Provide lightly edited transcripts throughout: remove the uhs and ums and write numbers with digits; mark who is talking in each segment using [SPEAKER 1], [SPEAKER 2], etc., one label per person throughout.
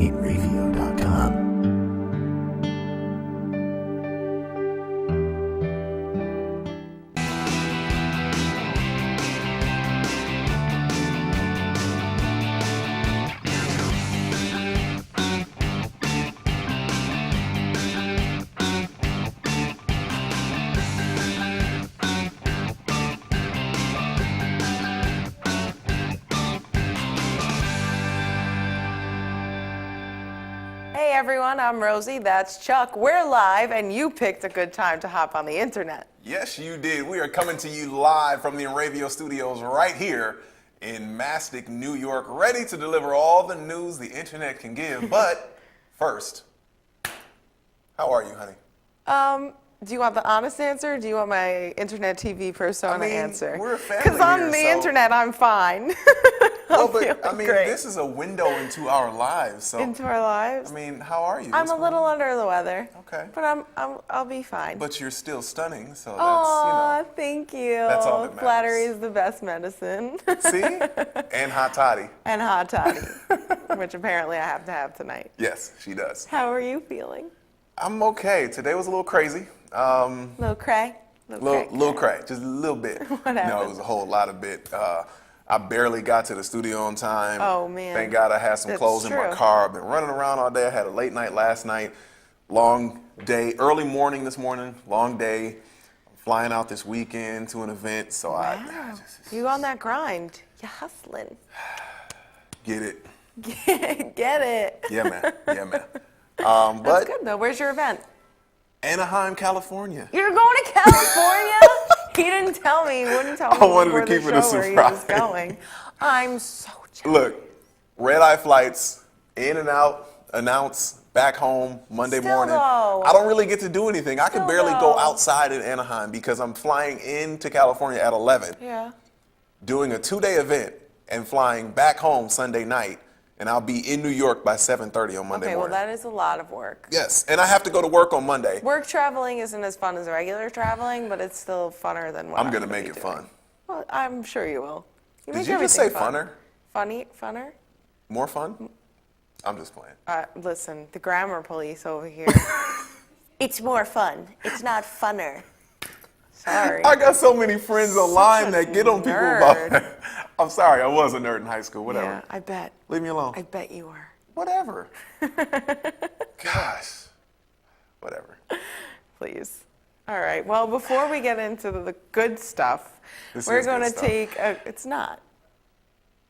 [SPEAKER 1] inravio.com.
[SPEAKER 2] Hey everyone, I'm Rosie, that's Chuck. We're live and you picked a good time to hop on the internet.
[SPEAKER 3] Yes, you did. We are coming to you live from the Inravio studios right here in Mastic, New York, ready to deliver all the news the internet can give. But first, how are you, honey?
[SPEAKER 2] Do you want the honest answer or do you want my internet TV persona answer?
[SPEAKER 3] We're a family
[SPEAKER 2] Because on
[SPEAKER 3] here,
[SPEAKER 2] the
[SPEAKER 3] so-
[SPEAKER 2] internet, I'm fine.
[SPEAKER 3] Well, but I mean,
[SPEAKER 2] great.
[SPEAKER 3] this is a window into our lives. So
[SPEAKER 2] Into our lives?
[SPEAKER 3] I mean, how are you?
[SPEAKER 2] I'm
[SPEAKER 3] What's
[SPEAKER 2] a
[SPEAKER 3] going
[SPEAKER 2] little
[SPEAKER 3] on?
[SPEAKER 2] under the weather.
[SPEAKER 3] Okay.
[SPEAKER 2] But I'll be fine.
[SPEAKER 3] But you're still stunning, so
[SPEAKER 2] Aw, thank you.
[SPEAKER 3] That's all that matters.
[SPEAKER 2] Flattery is the best medicine.
[SPEAKER 3] See? And hot toddy.
[SPEAKER 2] And hot toddy, which apparently I have to have tonight.
[SPEAKER 3] Yes, she does.
[SPEAKER 2] How are you feeling?
[SPEAKER 3] I'm okay. Today was a little crazy.
[SPEAKER 2] Little cray?
[SPEAKER 3] Little crack, just a little bit.
[SPEAKER 2] What
[SPEAKER 3] No,
[SPEAKER 2] happened?
[SPEAKER 3] it was a whole lot of bit. I barely got to the studio on time.
[SPEAKER 2] Oh, man.
[SPEAKER 3] Thank God I had some
[SPEAKER 2] That's
[SPEAKER 3] clothes in my
[SPEAKER 2] true.
[SPEAKER 3] car. I've been running around all day. I had a late night last night, long day, early morning this morning, long day. I'm flying out this weekend to an event, so
[SPEAKER 2] Wow. You on that grind. You hustling.
[SPEAKER 3] get it.
[SPEAKER 2] Get it.
[SPEAKER 3] Yeah, man. Yeah, man.
[SPEAKER 2] That's
[SPEAKER 3] But
[SPEAKER 2] good though. Where's your event?
[SPEAKER 3] Anaheim, California.
[SPEAKER 2] You're going to California? He didn't tell me. He wouldn't tell me
[SPEAKER 3] I wanted to
[SPEAKER 2] before
[SPEAKER 3] keep
[SPEAKER 2] the
[SPEAKER 3] it a
[SPEAKER 2] show where he was
[SPEAKER 3] surprise.
[SPEAKER 2] going. I'm so jealous.
[SPEAKER 3] Look, red-eye flights, in and out, announce, back home, Monday
[SPEAKER 2] Still
[SPEAKER 3] morning.
[SPEAKER 2] though.
[SPEAKER 3] I don't really get to do anything. I can
[SPEAKER 2] Still
[SPEAKER 3] barely go
[SPEAKER 2] though.
[SPEAKER 3] outside in Anaheim because I'm flying into California at 11,
[SPEAKER 2] Yeah.
[SPEAKER 3] doing a 2-day event, and flying back home Sunday night, and I'll be in New York by 7:30 on Monday
[SPEAKER 2] Okay, well
[SPEAKER 3] morning.
[SPEAKER 2] that is a lot of work.
[SPEAKER 3] Yes, and I have to go to work on Monday.
[SPEAKER 2] Work traveling isn't as fun as regular traveling, but it's still funner than what
[SPEAKER 3] I'm
[SPEAKER 2] I'm
[SPEAKER 3] gonna
[SPEAKER 2] gonna
[SPEAKER 3] make
[SPEAKER 2] be
[SPEAKER 3] it
[SPEAKER 2] doing.
[SPEAKER 3] fun.
[SPEAKER 2] Well, I'm sure you will.
[SPEAKER 3] Did
[SPEAKER 2] make
[SPEAKER 3] you just say
[SPEAKER 2] everything fun.
[SPEAKER 3] funner?
[SPEAKER 2] Funner?
[SPEAKER 3] More fun? I'm just playing.
[SPEAKER 2] Listen, the grammar police over here. It's more fun. It's not funner. Sorry.
[SPEAKER 3] I got so many friends online
[SPEAKER 2] a
[SPEAKER 3] that get on people
[SPEAKER 2] nerd.
[SPEAKER 3] about. I'm sorry, I was a nerd in high school. Whatever.
[SPEAKER 2] Yeah, I bet.
[SPEAKER 3] Leave me alone.
[SPEAKER 2] I bet you are.
[SPEAKER 3] Whatever. Gosh. Whatever.
[SPEAKER 2] Please. All right. Well, before we get into the good stuff,
[SPEAKER 3] This
[SPEAKER 2] we're
[SPEAKER 3] is
[SPEAKER 2] going to
[SPEAKER 3] good stuff.
[SPEAKER 2] it's not.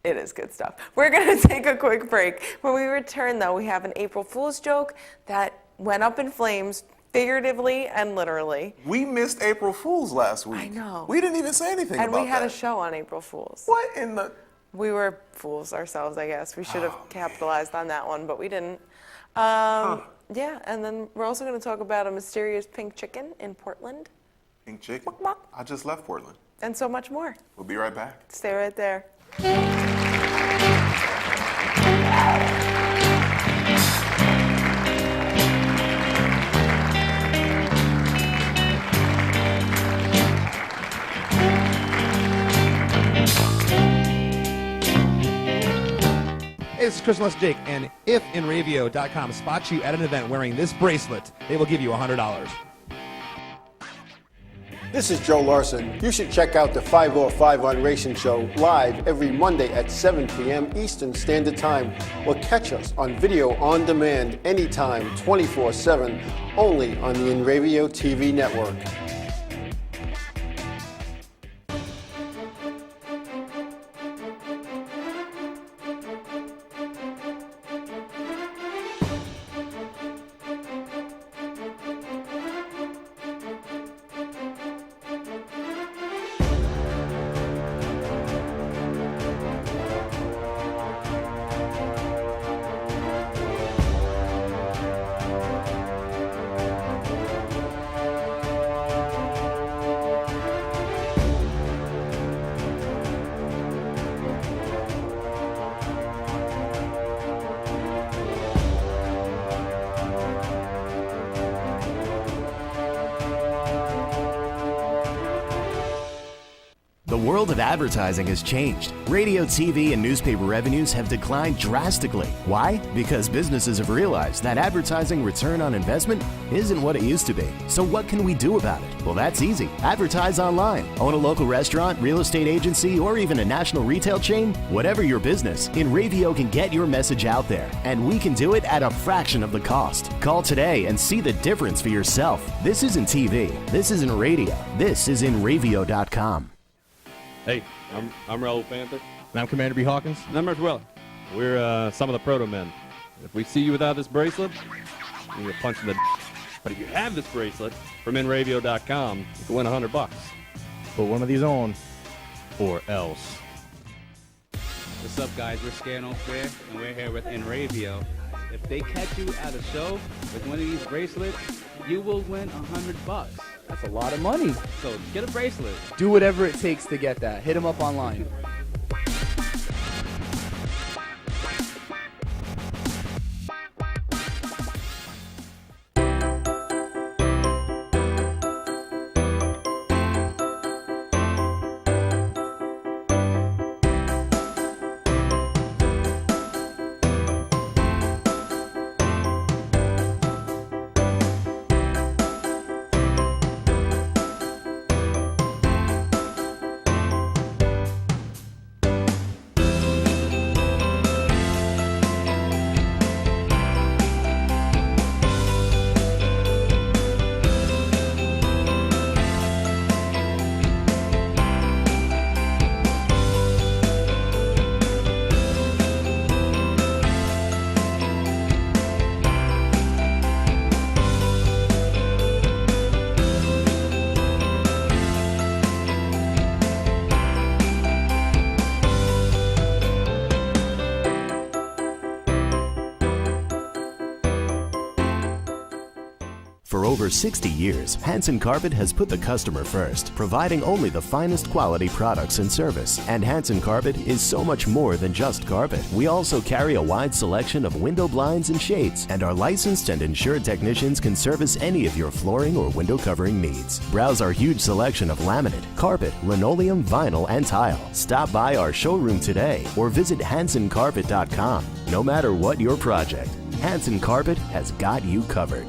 [SPEAKER 2] It is good stuff. We're going to take a quick break. When we return, though, we have an April Fool's joke that went up in flames, figuratively and literally.
[SPEAKER 3] We missed April Fool's last week.
[SPEAKER 2] I know.
[SPEAKER 3] We didn't even say anything
[SPEAKER 2] And
[SPEAKER 3] about
[SPEAKER 2] we had
[SPEAKER 3] that.
[SPEAKER 2] a show on April Fool's.
[SPEAKER 3] What in the...
[SPEAKER 2] We were fools ourselves, I guess. We should have
[SPEAKER 3] Oh,
[SPEAKER 2] capitalized on that one, but we didn't. Yeah, and then we're also going to talk about a mysterious pink chicken in Portland
[SPEAKER 3] Pink chicken?
[SPEAKER 2] Mwah.
[SPEAKER 3] I just left Portland.
[SPEAKER 2] and so much more.
[SPEAKER 3] We'll be right back.
[SPEAKER 2] Stay right there.
[SPEAKER 4] Hey, this is Chris Les Jake, and if Inravio.com spots you at an event wearing this bracelet, they will give you $100.
[SPEAKER 5] This is Joe Larson. You should check out the 505 on Racing Show live every Monday at 7 p.m. Eastern Standard Time, or catch us on video on demand anytime, 24/7, only on the Inravio TV network.
[SPEAKER 1] world of advertising has changed. Radio, TV, and newspaper revenues have declined drastically. Why? Because businesses have realized that advertising return on investment isn't what it used to be. So what can we do about it? Well, that's easy. Advertise online. Own a local restaurant, real estate agency, or even a national retail chain? Whatever your business, InRavio can get your message out there, and we can do it at a fraction of the cost. Call today and see the difference for yourself. This isn't TV. This isn't radio. This is InRavio.com.
[SPEAKER 6] Hey, I'm Raul Panther.
[SPEAKER 4] And I'm Commander B. Hawkins.
[SPEAKER 6] And I'm Rich Weller. We're some of the proto men. If we see you without this bracelet, you get punched in the But if you have this bracelet from InRavio.com, you can win $100.
[SPEAKER 4] Put one of these on.
[SPEAKER 6] Or else.
[SPEAKER 7] What's up, guys? We're Scano Fair, and we're here with InRavio. If they catch you at a show with one of these bracelets, you will win $100.
[SPEAKER 8] That's a lot of money.
[SPEAKER 7] So get a bracelet.
[SPEAKER 8] Do whatever it takes to get that. Hit them up online.
[SPEAKER 1] For over 60 years, Hanson Carpet has put the customer first, providing only the finest quality products and service. And Hanson Carpet is so much more than just carpet. We also carry a wide selection of window blinds and shades, and our licensed and insured technicians can service any of your flooring or window covering needs. Browse our huge selection of laminate, carpet, linoleum, vinyl, and tile. Stop by our showroom today or visit HansonCarpet.com. No matter what your project, Hanson Carpet has got you covered.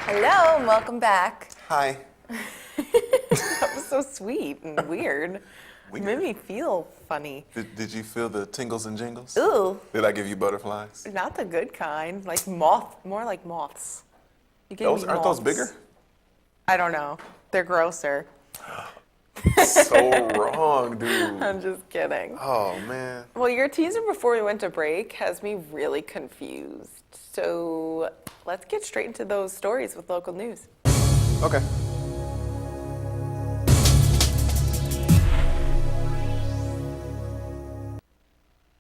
[SPEAKER 2] Hello, and welcome back.
[SPEAKER 3] Hi.
[SPEAKER 2] That was so sweet and weird. It made me feel funny.
[SPEAKER 3] Did you feel the tingles and jingles?
[SPEAKER 2] Ooh,
[SPEAKER 3] Did I give you butterflies?
[SPEAKER 2] not the good kind. Like more like moths. You gave
[SPEAKER 3] Those
[SPEAKER 2] me
[SPEAKER 3] aren't those
[SPEAKER 2] moths.
[SPEAKER 3] bigger?
[SPEAKER 2] I don't know. They're grosser.
[SPEAKER 3] So wrong, dude.
[SPEAKER 2] I'm just kidding.
[SPEAKER 3] Oh man.
[SPEAKER 2] Well, your teaser before we went to break has me really confused. So let's get straight into those stories with local news.
[SPEAKER 3] Okay.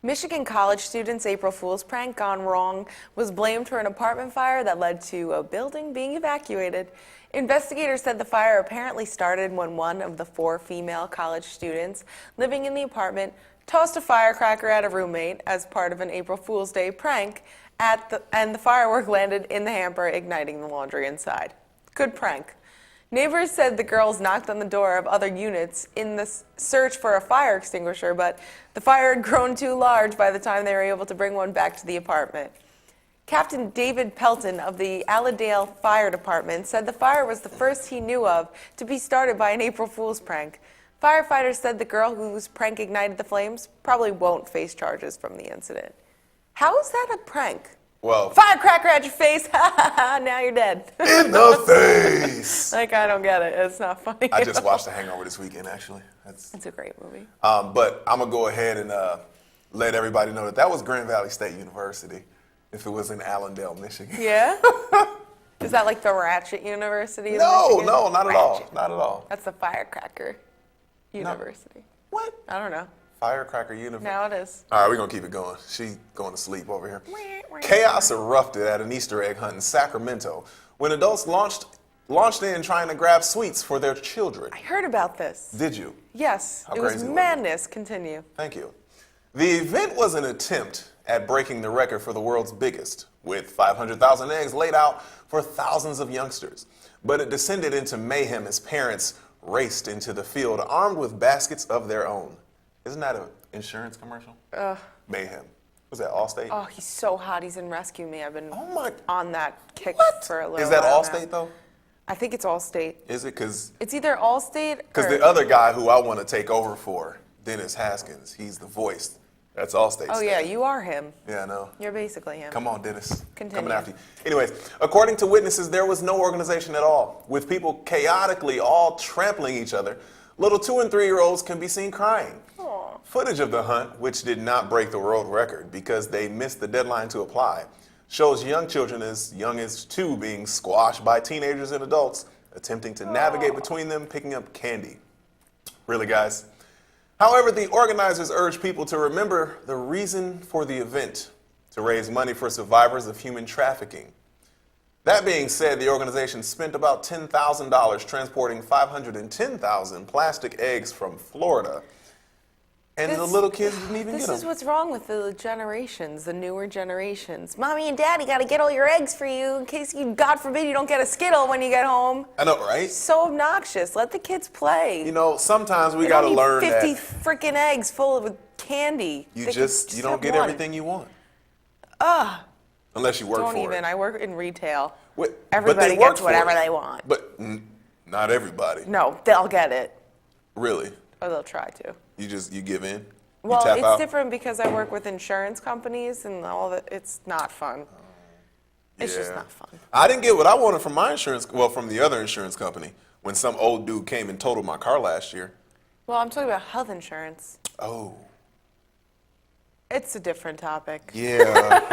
[SPEAKER 2] Michigan college students' April Fool's prank gone wrong was blamed for an apartment fire that led to a building being evacuated. Investigators said the fire apparently started when one of the 4 female college students living in the apartment tossed a firecracker at a roommate as part of an April Fool's Day prank, and the firework landed in the hamper, igniting the laundry inside. Good prank. Neighbors said the girls knocked on the door of other units in the search for a fire extinguisher, but the fire had grown too large by the time they were able to bring one back to the apartment. Captain David Pelton of the Allendale Fire Department said the fire was the first he knew of to be started by an April Fool's prank. Firefighters said the girl whose prank ignited the flames probably won't face charges from the incident. How is that a prank?
[SPEAKER 3] Well,
[SPEAKER 2] Firecracker at your face, ha ha ha, now you're dead.
[SPEAKER 3] in the face.
[SPEAKER 2] Like, I don't get it. It's not funny.
[SPEAKER 3] I just watched The Hangover this weekend, actually.
[SPEAKER 2] It's a great movie.
[SPEAKER 3] But I'm gonna go ahead and let everybody know that was Grand Valley State University. If it was in Allendale, Michigan.
[SPEAKER 2] Yeah? Is that like the Ratchet University of
[SPEAKER 3] No,
[SPEAKER 2] Michigan?
[SPEAKER 3] no, not at all.
[SPEAKER 2] Ratchet.
[SPEAKER 3] Not at all.
[SPEAKER 2] That's the Firecracker University.
[SPEAKER 3] What?
[SPEAKER 2] I don't know.
[SPEAKER 3] Firecracker University.
[SPEAKER 2] Now it is.
[SPEAKER 3] All right, we're going to keep it going. She's going to sleep over here. Chaos erupted at an Easter egg hunt in Sacramento when adults launched launched in trying to grab sweets for their children.
[SPEAKER 2] I heard about this.
[SPEAKER 3] Did you?
[SPEAKER 2] Yes,
[SPEAKER 3] How
[SPEAKER 2] it was
[SPEAKER 3] crazy was it?
[SPEAKER 2] madness. Continue.
[SPEAKER 3] Thank you. The event was an attempt at breaking the record for the world's biggest, with 500,000 eggs laid out for thousands of youngsters. But it descended into mayhem as parents raced into the field armed with baskets of their own. Isn't that an insurance commercial? Mayhem. Was that Allstate?
[SPEAKER 2] Oh, he's so hot. He's in Rescue Me. I've been
[SPEAKER 3] Oh my-
[SPEAKER 2] on that kick
[SPEAKER 3] What?
[SPEAKER 2] for a little
[SPEAKER 3] Is that
[SPEAKER 2] while
[SPEAKER 3] Allstate
[SPEAKER 2] now.
[SPEAKER 3] though?
[SPEAKER 2] I think it's Allstate.
[SPEAKER 3] Is it? Because
[SPEAKER 2] It's either Allstate or...
[SPEAKER 3] the other guy who I want to take over for, Dennis Haskins, he's the voice. That's Allstate.
[SPEAKER 2] Oh, yeah, you are him.
[SPEAKER 3] Yeah, I know.
[SPEAKER 2] You're basically him.
[SPEAKER 3] Come on, Dennis.
[SPEAKER 2] Continue.
[SPEAKER 3] Coming after you. Anyways, according to witnesses, there was no organization at all, with people chaotically all trampling each other. Little 2- and 3-year-olds can be seen crying.
[SPEAKER 2] Aw.
[SPEAKER 3] Footage of the hunt, which did not break the world record because they missed the deadline to apply, shows young children as young as 2 being squashed by teenagers and adults attempting to navigate between them, picking up candy. Really, guys? However, the organizers urge people to remember the reason for the event, to raise money for survivors of human trafficking. That being said, the organization spent about $10,000 transporting 510,000 plastic eggs from Florida. And the little kids didn't even get
[SPEAKER 2] This
[SPEAKER 3] them.
[SPEAKER 2] is what's wrong with the generations, the newer generations. Mommy and Daddy got to get all your eggs for you in case you, God forbid, you don't get a Skittle when you get home.
[SPEAKER 3] I know, right?
[SPEAKER 2] So obnoxious. Let the kids play.
[SPEAKER 3] You know, sometimes we
[SPEAKER 2] They
[SPEAKER 3] got to
[SPEAKER 2] don't need
[SPEAKER 3] learn
[SPEAKER 2] 50
[SPEAKER 3] that
[SPEAKER 2] freaking eggs full of candy.
[SPEAKER 3] you
[SPEAKER 2] They can
[SPEAKER 3] you don't
[SPEAKER 2] have
[SPEAKER 3] get
[SPEAKER 2] one.
[SPEAKER 3] everything you want. Unless you work
[SPEAKER 2] Don't
[SPEAKER 3] for
[SPEAKER 2] even.
[SPEAKER 3] it.
[SPEAKER 2] I work in retail.
[SPEAKER 3] But
[SPEAKER 2] Everybody
[SPEAKER 3] they work
[SPEAKER 2] gets
[SPEAKER 3] for
[SPEAKER 2] whatever
[SPEAKER 3] it.
[SPEAKER 2] they want.
[SPEAKER 3] But not everybody.
[SPEAKER 2] No, they'll get it.
[SPEAKER 3] Really.
[SPEAKER 2] Or they'll try to.
[SPEAKER 3] You give in?
[SPEAKER 2] Well,
[SPEAKER 3] you tap
[SPEAKER 2] it's
[SPEAKER 3] out?
[SPEAKER 2] different because I work with insurance companies and all that. It's not fun. It's just
[SPEAKER 3] Yeah.
[SPEAKER 2] not fun.
[SPEAKER 3] I didn't get what I wanted from my insurance, well, from the other insurance company, when some old dude came and totaled my car last year.
[SPEAKER 2] Well, I'm talking about health insurance.
[SPEAKER 3] Oh,
[SPEAKER 2] It's a different topic.
[SPEAKER 3] yeah.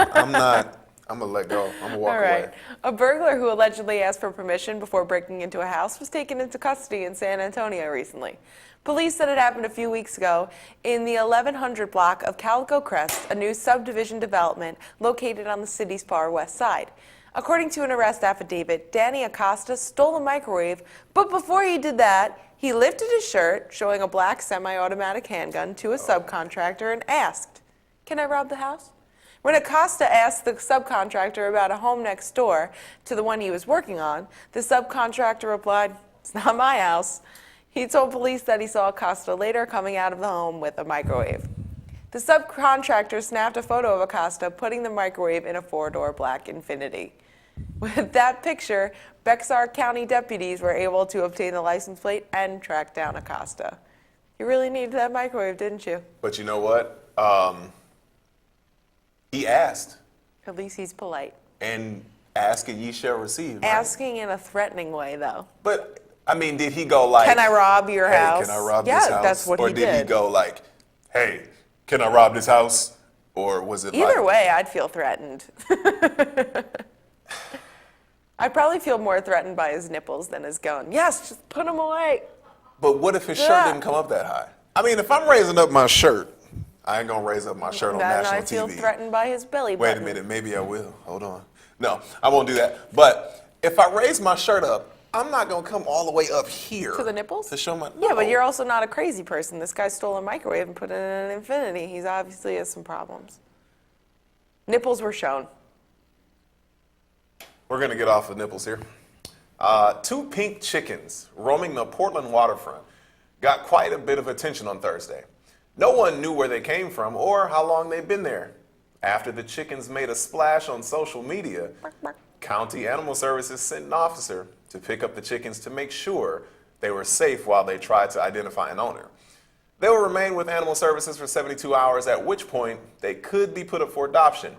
[SPEAKER 3] I'm going to let go. I'm going to walk
[SPEAKER 2] All right.
[SPEAKER 3] away.
[SPEAKER 2] A burglar who allegedly asked for permission before breaking into a house was taken into custody in San Antonio recently. Police said it happened a few weeks ago in the 1100 block of Calico Crest, a new subdivision development located on the city's far west side. According to an arrest affidavit, Danny Acosta stole a microwave, but before he did that, he lifted his shirt, showing a black semi-automatic handgun, to a subcontractor and asked, "Can I rob the house?" When Acosta asked the subcontractor about a home next door to the one he was working on, the subcontractor replied, "It's not my house." He told police that he saw Acosta later coming out of the home with a microwave. The subcontractor snapped a photo of Acosta putting the microwave in a 4-door black Infiniti. With that picture, Bexar County deputies were able to obtain the license plate and track down Acosta. You really needed that microwave, didn't you?
[SPEAKER 3] But you know what? He asked,
[SPEAKER 2] At least he's polite.
[SPEAKER 3] and ask and ye shall receive. Right?
[SPEAKER 2] Asking in a threatening way, though.
[SPEAKER 3] But, I mean, did he go like,
[SPEAKER 2] Can I rob your
[SPEAKER 3] hey,
[SPEAKER 2] house?
[SPEAKER 3] can I rob
[SPEAKER 2] Yeah,
[SPEAKER 3] this house?
[SPEAKER 2] that's what
[SPEAKER 3] or
[SPEAKER 2] he
[SPEAKER 3] did he
[SPEAKER 2] did.
[SPEAKER 3] go like, hey, can I rob this house? Or was it
[SPEAKER 2] Either
[SPEAKER 3] like,
[SPEAKER 2] way, I'd feel threatened. I'd probably feel more threatened by his nipples than his gun. Yes, just put them away.
[SPEAKER 3] but what if his shirt
[SPEAKER 2] Yeah.
[SPEAKER 3] didn't come up that high? I mean, if I'm raising up my shirt, I ain't gonna raise up my shirt on
[SPEAKER 2] Then
[SPEAKER 3] national
[SPEAKER 2] I feel
[SPEAKER 3] TV.
[SPEAKER 2] threatened by his belly
[SPEAKER 3] Wait
[SPEAKER 2] button.
[SPEAKER 3] a minute, maybe I will. Hold on. No, I won't do that. But if I raise my shirt up, I'm not gonna come all the way up here
[SPEAKER 2] To the nipples?
[SPEAKER 3] to show my.
[SPEAKER 2] Yeah, but
[SPEAKER 3] No.
[SPEAKER 2] you're also not a crazy person. This guy stole a microwave and put it in an Infinity. He's obviously has some problems. Nipples were shown.
[SPEAKER 3] We're gonna get off the nipples here. 2 pink chickens roaming the Portland waterfront got quite a bit of attention on Thursday. No one knew where they came from or how long they'd been there. After the chickens made a splash on social media, County Animal Services sent an officer to pick up the chickens to make sure they were safe while they tried to identify an owner. They will remain with Animal Services for 72 hours, at which point they could be put up for adoption.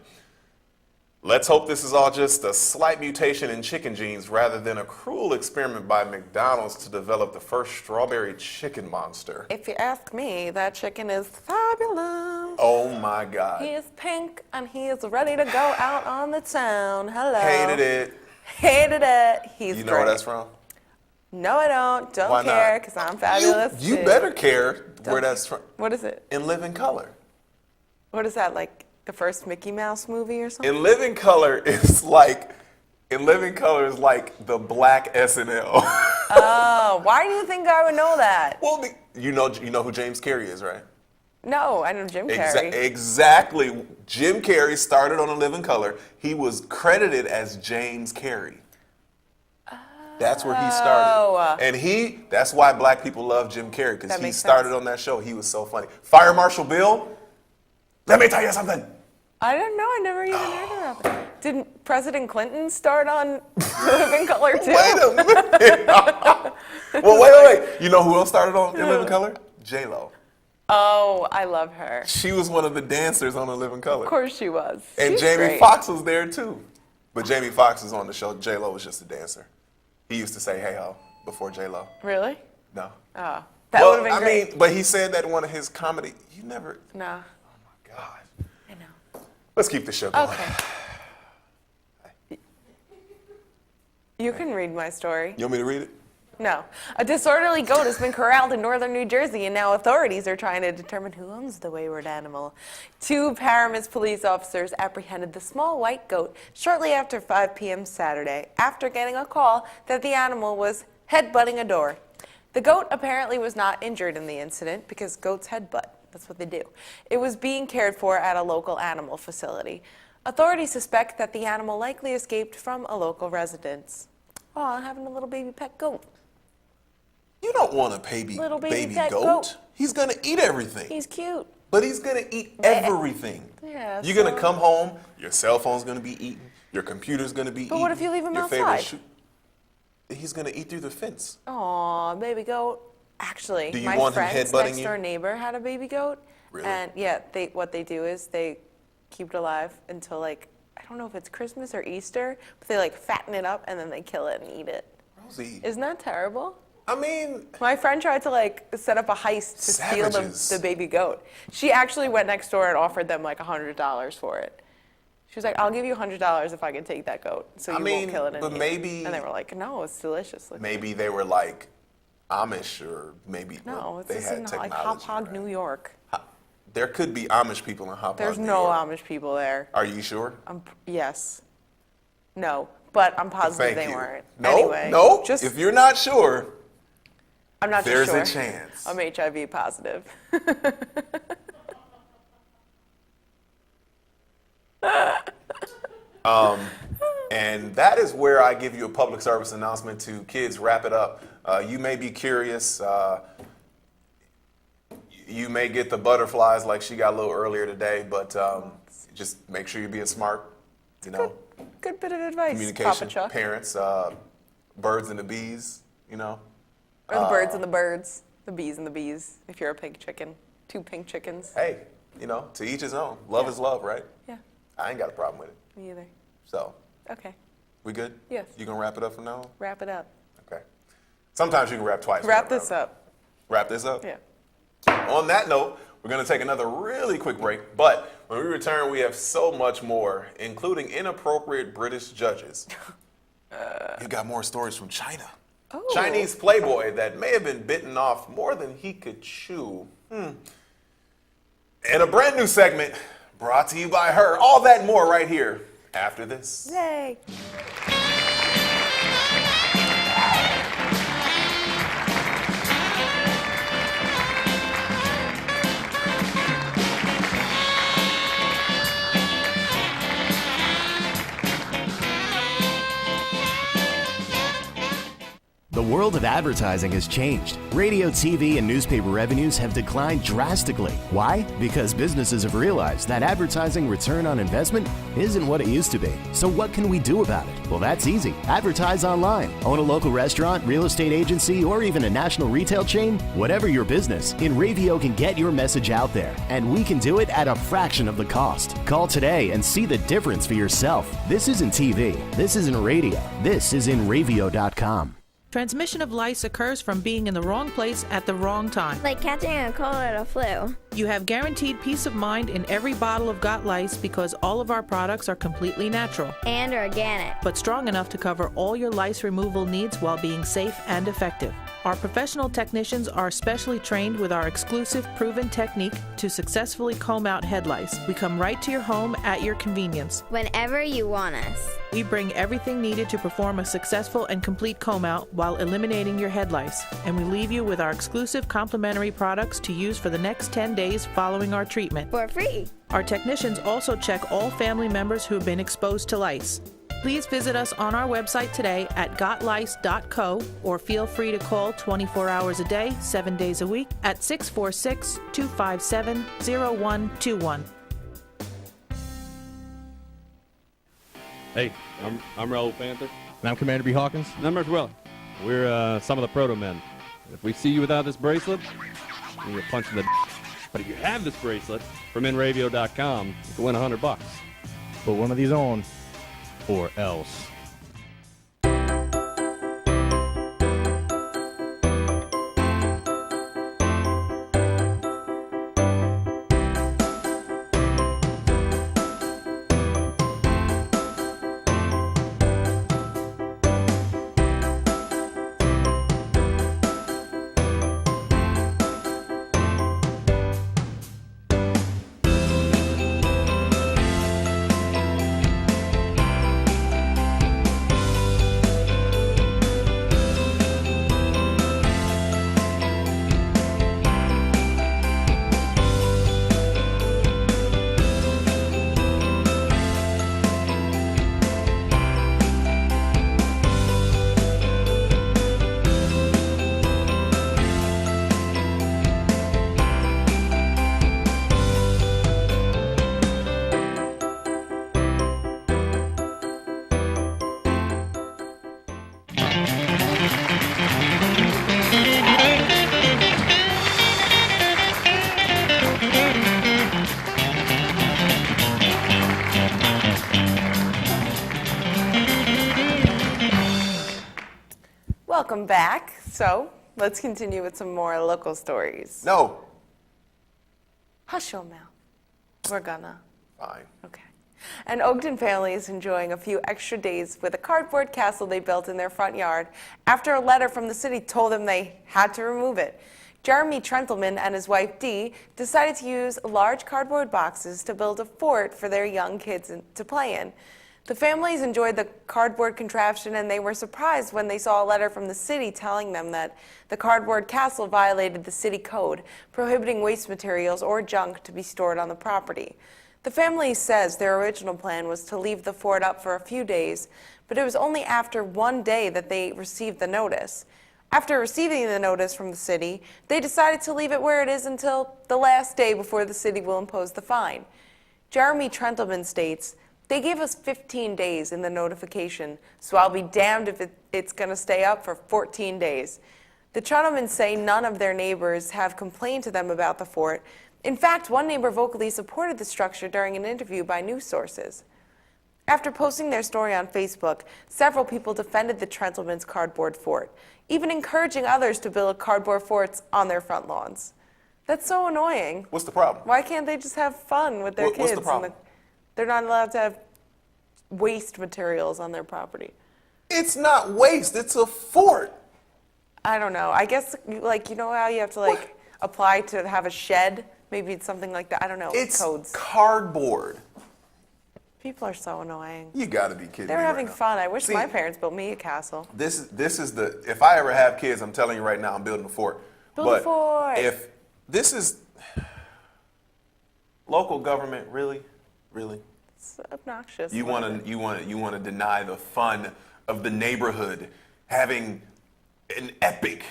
[SPEAKER 3] Let's hope this is all just a slight mutation in chicken genes rather than a cruel experiment by McDonald's to develop the first strawberry chicken monster.
[SPEAKER 2] If you ask me, that chicken is fabulous.
[SPEAKER 3] Oh my God.
[SPEAKER 2] He is pink and he is ready to go out on the town. Hello.
[SPEAKER 3] Hated it.
[SPEAKER 2] Hated it. He's
[SPEAKER 3] You know
[SPEAKER 2] great.
[SPEAKER 3] where that's from?
[SPEAKER 2] No, I don't. Don't
[SPEAKER 3] Why not?
[SPEAKER 2] care because I'm fabulous.
[SPEAKER 3] You
[SPEAKER 2] too.
[SPEAKER 3] better care where that's from.
[SPEAKER 2] What is it?
[SPEAKER 3] In Living Color.
[SPEAKER 2] What is that, like the first Mickey Mouse movie or something?
[SPEAKER 3] In Living Color, it's like In Living Color is like the black SNL.
[SPEAKER 2] Oh, why do you think I would know that?
[SPEAKER 3] Well, you know who James Carrey is, right?
[SPEAKER 2] No, I know Jim Carrey.
[SPEAKER 3] Exactly. Jim Carrey started on A Living Color. He was credited as James Carrey. That's where he started. And that's why black people love Jim Carrey, because he started on that show. He was so funny. Fire Marshal Bill, let me tell you something.
[SPEAKER 2] I don't know. I never even heard about that. Didn't President Clinton start on Living Color too?
[SPEAKER 3] Wait a minute. Well, wait. You know who else started on In Living Color? J-Lo.
[SPEAKER 2] Oh, I love her.
[SPEAKER 3] She was one of the dancers on A Living Color.
[SPEAKER 2] Of course she was.
[SPEAKER 3] And
[SPEAKER 2] She's
[SPEAKER 3] Jamie
[SPEAKER 2] great.
[SPEAKER 3] Foxx was there too. But Jamie Foxx was on the show. J-Lo was just a dancer. He used to say "Hey ho" before J-Lo.
[SPEAKER 2] Really?
[SPEAKER 3] No.
[SPEAKER 2] Oh, that would have been great.
[SPEAKER 3] I mean, but he said that in one of his comedy. You never.
[SPEAKER 2] No.
[SPEAKER 3] Oh my God.
[SPEAKER 2] I know.
[SPEAKER 3] Let's keep the show going.
[SPEAKER 2] Okay. You can read my story.
[SPEAKER 3] You want me to read it?
[SPEAKER 2] No. A disorderly goat has been corralled in northern New Jersey, and now authorities are trying to determine who owns the wayward animal. 2 Paramus police officers apprehended the small white goat shortly after 5 p.m. Saturday after getting a call that the animal was headbutting a door. The goat apparently was not injured in the incident because goats headbutt. That's what they do. It was being cared for at a local animal facility. Authorities suspect that the animal likely escaped from a local residence. Oh, having a little baby pet goat.
[SPEAKER 3] You don't want a baby
[SPEAKER 2] pet goat.
[SPEAKER 3] He's gonna eat everything.
[SPEAKER 2] He's cute.
[SPEAKER 3] But he's gonna eat everything.
[SPEAKER 2] Yeah.
[SPEAKER 3] You're gonna come home. Your cell phone's gonna be eaten. Your computer's gonna be eaten.
[SPEAKER 2] But what if you leave him
[SPEAKER 3] your
[SPEAKER 2] outside?
[SPEAKER 3] He's gonna eat through the fence.
[SPEAKER 2] Aw, baby goat. Actually,
[SPEAKER 3] Do you
[SPEAKER 2] my
[SPEAKER 3] want him
[SPEAKER 2] friend's
[SPEAKER 3] headbutting
[SPEAKER 2] next
[SPEAKER 3] you?
[SPEAKER 2] door neighbor had a baby goat.
[SPEAKER 3] Really?
[SPEAKER 2] And yeah, what they do is they keep it alive until like, I don't know if it's Christmas or Easter, but they like fatten it up and then they kill it and eat it.
[SPEAKER 3] Rosie.
[SPEAKER 2] Isn't that terrible?
[SPEAKER 3] I mean,
[SPEAKER 2] My friend tried to like set up a heist to steal
[SPEAKER 3] Savages.
[SPEAKER 2] the baby goat. She actually went next door and offered them like $100 for it. She was like, "I'll give you $100 if I can take that goat, so you won't kill it."
[SPEAKER 3] but maybe
[SPEAKER 2] and they were like, "No, it's delicious." Like,
[SPEAKER 3] maybe they were like Amish, or maybe
[SPEAKER 2] no,
[SPEAKER 3] they
[SPEAKER 2] this
[SPEAKER 3] had
[SPEAKER 2] isn't
[SPEAKER 3] technology.
[SPEAKER 2] like Hop Hog, New York.
[SPEAKER 3] There could be Amish people in Hop
[SPEAKER 2] There's
[SPEAKER 3] Hog, New
[SPEAKER 2] no
[SPEAKER 3] York.
[SPEAKER 2] Amish people there.
[SPEAKER 3] Are you sure?
[SPEAKER 2] Yes. No, but I'm positive
[SPEAKER 3] Thank
[SPEAKER 2] they
[SPEAKER 3] you.
[SPEAKER 2] weren't.
[SPEAKER 3] No,
[SPEAKER 2] Anyway,
[SPEAKER 3] no.
[SPEAKER 2] just
[SPEAKER 3] If you're not sure,
[SPEAKER 2] I'm not
[SPEAKER 3] there's
[SPEAKER 2] sure.
[SPEAKER 3] a chance.
[SPEAKER 2] I'm HIV positive.
[SPEAKER 3] And that is where I give you a public service announcement to kids. Wrap it up. You may be curious. You may get the butterflies like she got a little earlier today, but just make sure you're being smart. You know,
[SPEAKER 2] Good bit of advice,
[SPEAKER 3] communication,
[SPEAKER 2] Papa Chuck.
[SPEAKER 3] parents, birds and the bees. You know,
[SPEAKER 2] Or the birds and the birds, the bees and the bees. If you're a pink chicken, 2 pink chickens.
[SPEAKER 3] hey, you know, to each his own. Love is love, right?
[SPEAKER 2] Yeah,
[SPEAKER 3] I ain't got a problem with it.
[SPEAKER 2] me either.
[SPEAKER 3] So,
[SPEAKER 2] Okay,
[SPEAKER 3] we good?
[SPEAKER 2] Yes.
[SPEAKER 3] You gonna wrap it up from now on?
[SPEAKER 2] wrap it up.
[SPEAKER 3] Okay. Sometimes you can rap twice.
[SPEAKER 2] Wrap this up.
[SPEAKER 3] Wrap this up?
[SPEAKER 2] Yeah.
[SPEAKER 3] On that note, we're going to take another really quick break, but when we return, we have so much more, including inappropriate British judges. We've got more stories from China.
[SPEAKER 2] Oh.
[SPEAKER 3] Chinese playboy that may have been bitten off more than he could chew. And a brand new segment brought to you by her. All that and more right here after this.
[SPEAKER 2] Yay.
[SPEAKER 1] The world of advertising has changed. Radio, TV, and newspaper revenues have declined drastically. Why? Because businesses have realized that advertising return on investment isn't what it used to be. So what can we do about it? Well, that's easy. Advertise online. Own a local restaurant, real estate agency, or even a national retail chain? Whatever your business, InRavio can get your message out there, and we can do it at a fraction of the cost. Call today and see the difference for yourself. This isn't TV. This isn't radio. This is InRavio.com.
[SPEAKER 9] Transmission of lice occurs from being in the wrong place at the wrong time.
[SPEAKER 10] Like catching a cold or a flu.
[SPEAKER 9] You have guaranteed peace of mind in every bottle of Got Lice because all of our products are completely natural,
[SPEAKER 10] And organic.
[SPEAKER 9] but strong enough to cover all your lice removal needs while being safe and effective. Our professional technicians are specially trained with our exclusive proven technique to successfully comb out head lice. We come right to your home at your convenience.
[SPEAKER 10] Whenever you want us.
[SPEAKER 9] We bring everything needed to perform a successful and complete comb out while eliminating your head lice. And we leave you with our exclusive complimentary products to use for the next 10 days following our treatment.
[SPEAKER 10] For free.
[SPEAKER 9] Our technicians also check all family members who have been exposed to lice. Please visit us on our website today at gotlice.co or feel free to call 24 hours a day, 7 days a week at 646-257-0121.
[SPEAKER 6] Hey, I'm Raul Panther.
[SPEAKER 4] And I'm Commander B. Hawkins.
[SPEAKER 6] And I'm Russ Weller. We're some of the proto men. If we see you without this bracelet, you're punching the But if you have this bracelet from nradio.com, you can win $100.
[SPEAKER 4] Put one of these on, or else.
[SPEAKER 2] Welcome back. So let's continue with some more local stories.
[SPEAKER 3] No.
[SPEAKER 2] Hush your mouth. We're gonna.
[SPEAKER 3] Fine.
[SPEAKER 2] Okay. An Ogden family is enjoying a few extra days with a cardboard castle they built in their front yard after a letter from the city told them they had to remove it. Jeremy Trentleman and his wife Dee decided to use large cardboard boxes to build a fort for their young kids to play in. The families enjoyed the cardboard contraption, and they were surprised when they saw a letter from the city telling them that the cardboard castle violated the city code, prohibiting waste materials or junk to be stored on the property. The family says their original plan was to leave the fort up for a few days, but it was only after one day that they received the notice. After receiving the notice from the city, they decided to leave it where it is until the last day before the city will impose the fine. Jeremy Trentleman states, "They gave us 15 days in the notification, so I'll be damned if it's going to stay up for 14 days. The Trentlemans say none of their neighbors have complained to them about the fort. In fact, one neighbor vocally supported the structure during an interview by news sources. After posting their story on Facebook, several people defended the Trentlemans' cardboard fort, even encouraging others to build cardboard forts on their front lawns. That's so annoying.
[SPEAKER 3] What's the problem?
[SPEAKER 2] Why can't they just have fun with their kids?
[SPEAKER 3] What's the problem?
[SPEAKER 2] They're not allowed to have waste materials on their property.
[SPEAKER 3] It's not waste. It's a fort.
[SPEAKER 2] I don't know. I guess, like, you know how you have to, like, apply to have a shed? Maybe it's something like that. I don't know.
[SPEAKER 3] It's
[SPEAKER 2] codes.
[SPEAKER 3] cardboard.
[SPEAKER 2] People are so annoying.
[SPEAKER 3] You gotta be kidding me.
[SPEAKER 2] They're having
[SPEAKER 3] right now.
[SPEAKER 2] fun. I wish
[SPEAKER 3] See,
[SPEAKER 2] my parents built me a castle.
[SPEAKER 3] This is the, if I ever have kids, I'm telling you right now, I'm building a fort.
[SPEAKER 2] Build
[SPEAKER 3] but
[SPEAKER 2] a fort.
[SPEAKER 3] If this is local government, really?
[SPEAKER 2] It's obnoxious.
[SPEAKER 3] You want to deny the fun of the neighborhood having an epic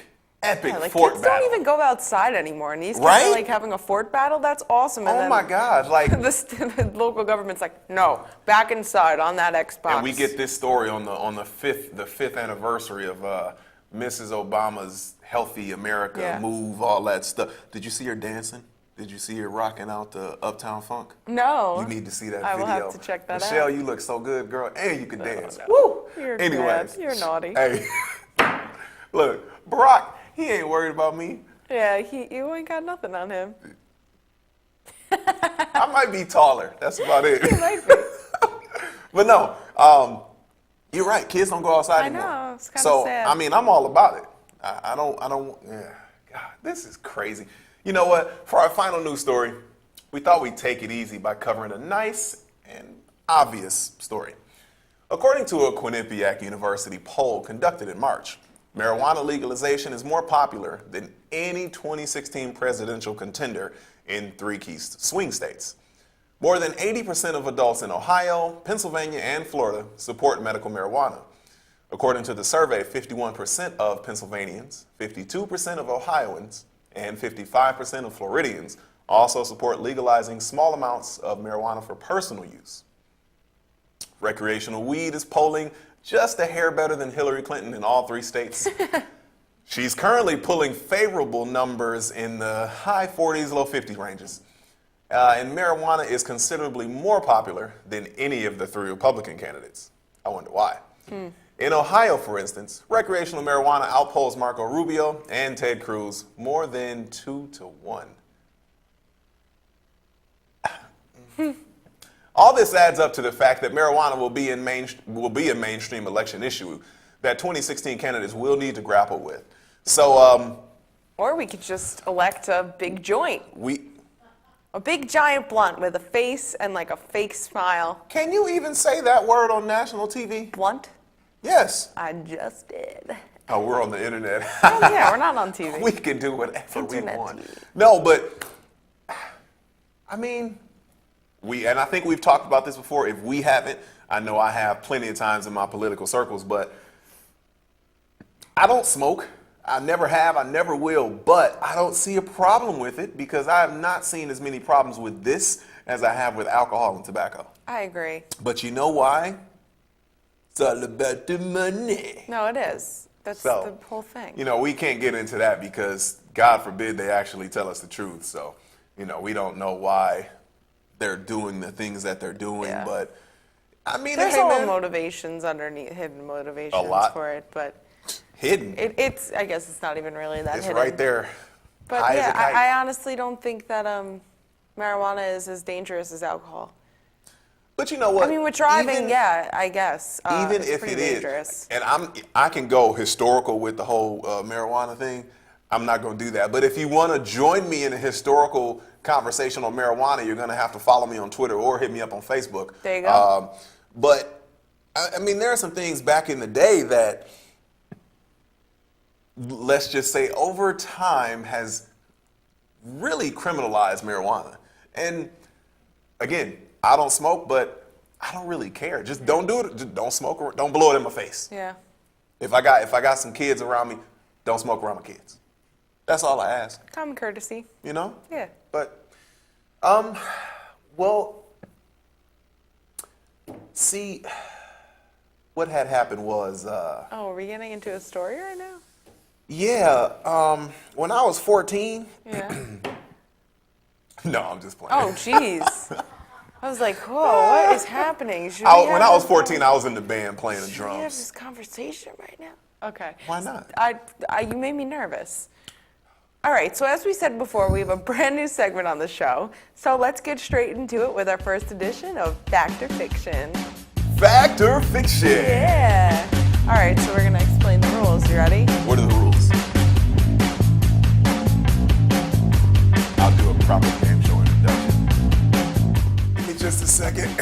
[SPEAKER 2] like
[SPEAKER 3] fort
[SPEAKER 2] kids
[SPEAKER 3] battle.
[SPEAKER 2] don't even go outside anymore, and these kids
[SPEAKER 3] Right?
[SPEAKER 2] are like having a fort battle. That's awesome. And
[SPEAKER 3] Oh
[SPEAKER 2] then
[SPEAKER 3] my God! Like,
[SPEAKER 2] the local government's like, no, back inside on that Xbox.
[SPEAKER 3] and we get this story on the fifth anniversary of Mrs. Obama's Healthy America move, all that stuff. Did you see her dancing? Did you see her rocking out the Uptown Funk?
[SPEAKER 2] No.
[SPEAKER 3] You need to see that
[SPEAKER 2] I
[SPEAKER 3] video.
[SPEAKER 2] will have to check that
[SPEAKER 3] Michelle,
[SPEAKER 2] out.
[SPEAKER 3] you look so good, girl, and you can dance.
[SPEAKER 2] no.
[SPEAKER 3] Woo!
[SPEAKER 2] You're
[SPEAKER 3] Anyways,
[SPEAKER 2] bad. You're naughty.
[SPEAKER 3] Hey, look, Barack, he ain't worried about me.
[SPEAKER 2] Yeah, you ain't got nothing on him.
[SPEAKER 3] I might be taller. That's about it.
[SPEAKER 2] You might be.
[SPEAKER 3] But no, you're right. Kids don't go outside
[SPEAKER 2] I
[SPEAKER 3] anymore.
[SPEAKER 2] know, it's kinda
[SPEAKER 3] so,
[SPEAKER 2] sad.
[SPEAKER 3] I mean, I'm all about it. I don't, yeah. God, this is crazy. You know what? For our final news story, we thought we'd take it easy by covering a nice and obvious story. According to a Quinnipiac University poll conducted in March, marijuana legalization is more popular than any 2016 presidential contender in 3 key swing states. More than 80% of adults in Ohio, Pennsylvania, and Florida support medical marijuana. According to the survey, 51% of Pennsylvanians, 52% of Ohioans, and 55% of Floridians also support legalizing small amounts of marijuana for personal use. Recreational weed is polling just a hair better than Hillary Clinton in all 3 states. She's currently pulling favorable numbers in the high 40s, low 50s ranges. And marijuana is considerably more popular than any of the 3 Republican candidates. I wonder why. In Ohio, for instance, recreational marijuana outpolls Marco Rubio and Ted Cruz more than 2-1. All this adds up to the fact that marijuana will be a mainstream election issue that 2016 candidates will need to grapple with. So,
[SPEAKER 2] or we could just elect a big joint. A big giant blunt with a face and like a fake smile.
[SPEAKER 3] Can you even say that word on national TV?
[SPEAKER 2] Blunt?
[SPEAKER 3] Yes.
[SPEAKER 2] I just did.
[SPEAKER 3] Oh, we're on the internet.
[SPEAKER 2] Oh, yeah, we're not on TV.
[SPEAKER 3] We can do whatever
[SPEAKER 2] Internet
[SPEAKER 3] we want.
[SPEAKER 2] TV.
[SPEAKER 3] No, but I mean, and I think we've talked about this before. If we haven't, I know I have plenty of times in my political circles, but I don't smoke. I never have, I never will, but I don't see a problem with it because I have not seen as many problems with this as I have with alcohol and tobacco.
[SPEAKER 2] I agree.
[SPEAKER 3] But you know why? It's all about the money.
[SPEAKER 2] No, it is. That's the whole thing.
[SPEAKER 3] You know, we can't get into that because, God forbid, they actually tell us the truth. So, you know, we don't know why they're doing the things that they're doing. Yeah. But, I mean,
[SPEAKER 2] there's
[SPEAKER 3] hey,
[SPEAKER 2] a lot
[SPEAKER 3] man,
[SPEAKER 2] of motivations underneath, hidden motivations
[SPEAKER 3] a lot.
[SPEAKER 2] for it. But
[SPEAKER 3] hidden?
[SPEAKER 2] It's, I guess it's not even really that
[SPEAKER 3] it's
[SPEAKER 2] hidden.
[SPEAKER 3] It's right there.
[SPEAKER 2] But yeah, I honestly don't think that marijuana is as dangerous as alcohol.
[SPEAKER 3] But you know what?
[SPEAKER 2] I mean, with driving, yeah, I guess.
[SPEAKER 3] Even
[SPEAKER 2] it's
[SPEAKER 3] if it
[SPEAKER 2] dangerous.
[SPEAKER 3] is, and I can go historical with the whole marijuana thing. I'm not going to do that. But if you want to join me in a historical conversation on marijuana, you're going to have to follow me on Twitter or hit me up on Facebook.
[SPEAKER 2] There you go.
[SPEAKER 3] But I mean, there are some things back in the day that, let's just say, over time has really criminalized marijuana. And again, I don't smoke, but I don't really care. Just don't do it. Just don't smoke. Or don't blow it in my face.
[SPEAKER 2] Yeah.
[SPEAKER 3] If I got some kids around me, don't smoke around my kids. That's all I ask.
[SPEAKER 2] Common courtesy.
[SPEAKER 3] You know?
[SPEAKER 2] Yeah.
[SPEAKER 3] But, well, see, what had happened was.
[SPEAKER 2] Oh, are we getting into a story right now?
[SPEAKER 3] Yeah. When I was 14.
[SPEAKER 2] Yeah.
[SPEAKER 3] No, I'm just playing.
[SPEAKER 2] Oh, jeez. I was like, whoa, what is happening?
[SPEAKER 3] When I was 14, I was in the band playing the drums.
[SPEAKER 2] Should we have this conversation right now? Okay.
[SPEAKER 3] Why not?
[SPEAKER 2] You made me nervous. All right, so as we said before, we have a brand new segment on the show. So let's get straight into it with our first edition of Fact or Fiction.
[SPEAKER 3] Fact or Fiction?
[SPEAKER 2] Yeah. All right, so we're going to explain the rules. You ready?
[SPEAKER 3] What are the rules? I'll do a proper game show introduction. Give me just a second.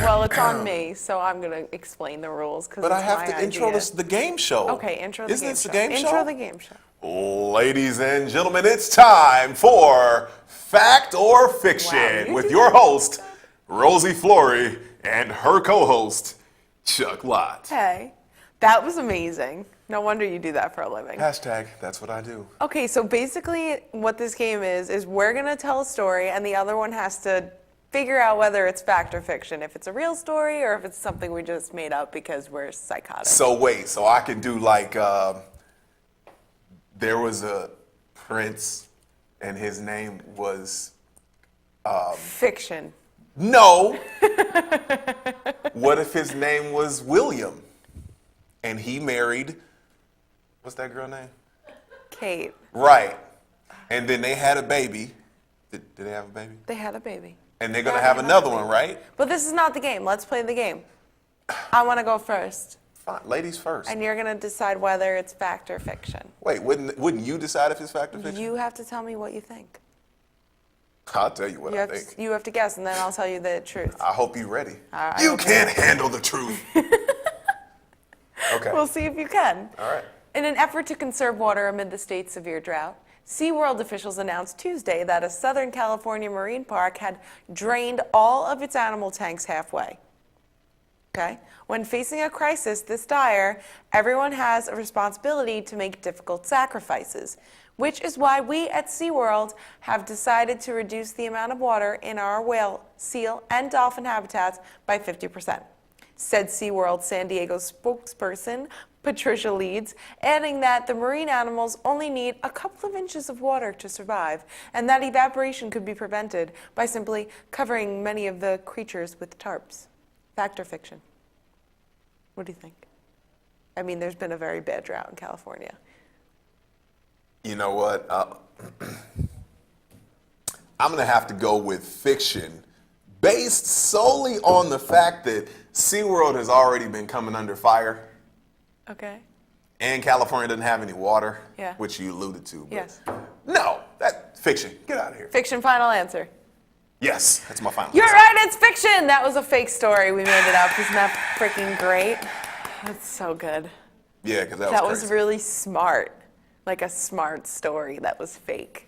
[SPEAKER 2] Well, it's on me, so I'm going to explain the rules.
[SPEAKER 3] But I have to intro the game show.
[SPEAKER 2] Okay, intro the game show.
[SPEAKER 3] Isn't this the game show?
[SPEAKER 2] Intro the game show.
[SPEAKER 3] Ladies and gentlemen, it's time for Fact or Fiction
[SPEAKER 2] Wow,
[SPEAKER 3] with your host, Rosie Flory, and her co-host, Chuck Lott.
[SPEAKER 2] Hey, that was amazing. No wonder you do that for a living.
[SPEAKER 3] Hashtag, that's what I do.
[SPEAKER 2] Okay, so basically what this game is we're going to tell a story and the other one has to figure out whether it's fact or fiction, if it's a real story or if it's something we just made up because we're psychotic.
[SPEAKER 3] So wait, so I can do like, there was a prince and his name was...
[SPEAKER 2] Fiction.
[SPEAKER 3] No. What if his name was William and he married, what's that girl name?
[SPEAKER 2] Kate.
[SPEAKER 3] Right. And then they had a baby. Did they have a baby?
[SPEAKER 2] They had a baby.
[SPEAKER 3] And they're going to have another one, right?
[SPEAKER 2] But this is not the game. Let's play the game. I want to go first.
[SPEAKER 3] Fine, ladies first.
[SPEAKER 2] And you're going to decide whether it's fact or fiction.
[SPEAKER 3] Wait, wouldn't you decide if it's fact or fiction?
[SPEAKER 2] You have to tell me what you think.
[SPEAKER 3] I'll tell you what I think.
[SPEAKER 2] You have to guess, and then I'll tell you the truth.
[SPEAKER 3] I hope you're ready.
[SPEAKER 2] I
[SPEAKER 3] You
[SPEAKER 2] hope
[SPEAKER 3] can't handle the truth. Okay.
[SPEAKER 2] We'll see if you can.
[SPEAKER 3] All right.
[SPEAKER 2] In an effort to conserve water amid the state's severe drought, SeaWorld officials announced Tuesday that a Southern California marine park had drained all of its animal tanks halfway. Okay? When facing a crisis this dire, everyone has a responsibility to make difficult sacrifices, which is why we at SeaWorld have decided to reduce the amount of water in our whale, seal, and dolphin habitats by 50%, said SeaWorld San Diego spokesperson Patricia Leeds, adding that the marine animals only need a couple of inches of water to survive, and that evaporation could be prevented by simply covering many of the creatures with tarps. Fact or fiction? What do you think? I mean, there's been a very bad drought in California.
[SPEAKER 3] You know what? I'm going to have to go with fiction based solely on the fact that SeaWorld has already been coming under fire.
[SPEAKER 2] Okay.
[SPEAKER 3] And California doesn't have any water,
[SPEAKER 2] Yeah.
[SPEAKER 3] which you alluded to. But
[SPEAKER 2] Yes.
[SPEAKER 3] No, that's fiction. Get out of here.
[SPEAKER 2] Fiction, final answer.
[SPEAKER 3] Yes, that's my final
[SPEAKER 2] You're
[SPEAKER 3] answer.
[SPEAKER 2] right, it's fiction. That was a fake story. We made it up. Isn't that freaking great? That's so good.
[SPEAKER 3] Yeah, because that was
[SPEAKER 2] That
[SPEAKER 3] crazy.
[SPEAKER 2] was really smart. Like a smart story that was fake.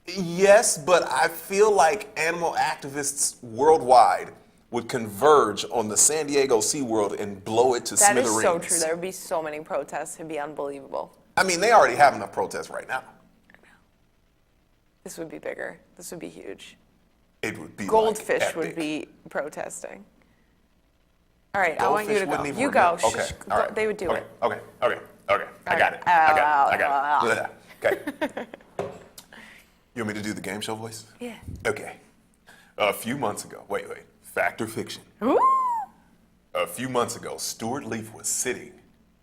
[SPEAKER 3] Yes, but I feel like animal activists worldwide would converge on the San Diego SeaWorld and blow it to
[SPEAKER 2] That is
[SPEAKER 3] smithereens.
[SPEAKER 2] so true. There would be so many protests. It'd be unbelievable.
[SPEAKER 3] I mean, they already have enough protests right now.
[SPEAKER 2] This would be bigger. This would be huge.
[SPEAKER 3] It would be
[SPEAKER 2] Goldfish
[SPEAKER 3] like
[SPEAKER 2] would
[SPEAKER 3] epic.
[SPEAKER 2] be protesting. All right, I want you to
[SPEAKER 3] Goldfish
[SPEAKER 2] go.
[SPEAKER 3] wouldn't even
[SPEAKER 2] You go.
[SPEAKER 3] remember. Okay,
[SPEAKER 2] Shh,
[SPEAKER 3] all right.
[SPEAKER 2] They would do
[SPEAKER 3] okay.
[SPEAKER 2] it.
[SPEAKER 3] Okay, okay, okay. I
[SPEAKER 2] Okay.
[SPEAKER 3] got it. I got it. Okay. You want me to do the game show voice?
[SPEAKER 2] Yeah.
[SPEAKER 3] Okay. A few months ago, wait, fact or fiction?
[SPEAKER 2] Ooh.
[SPEAKER 3] A few months ago, Stuart Leaf was sitting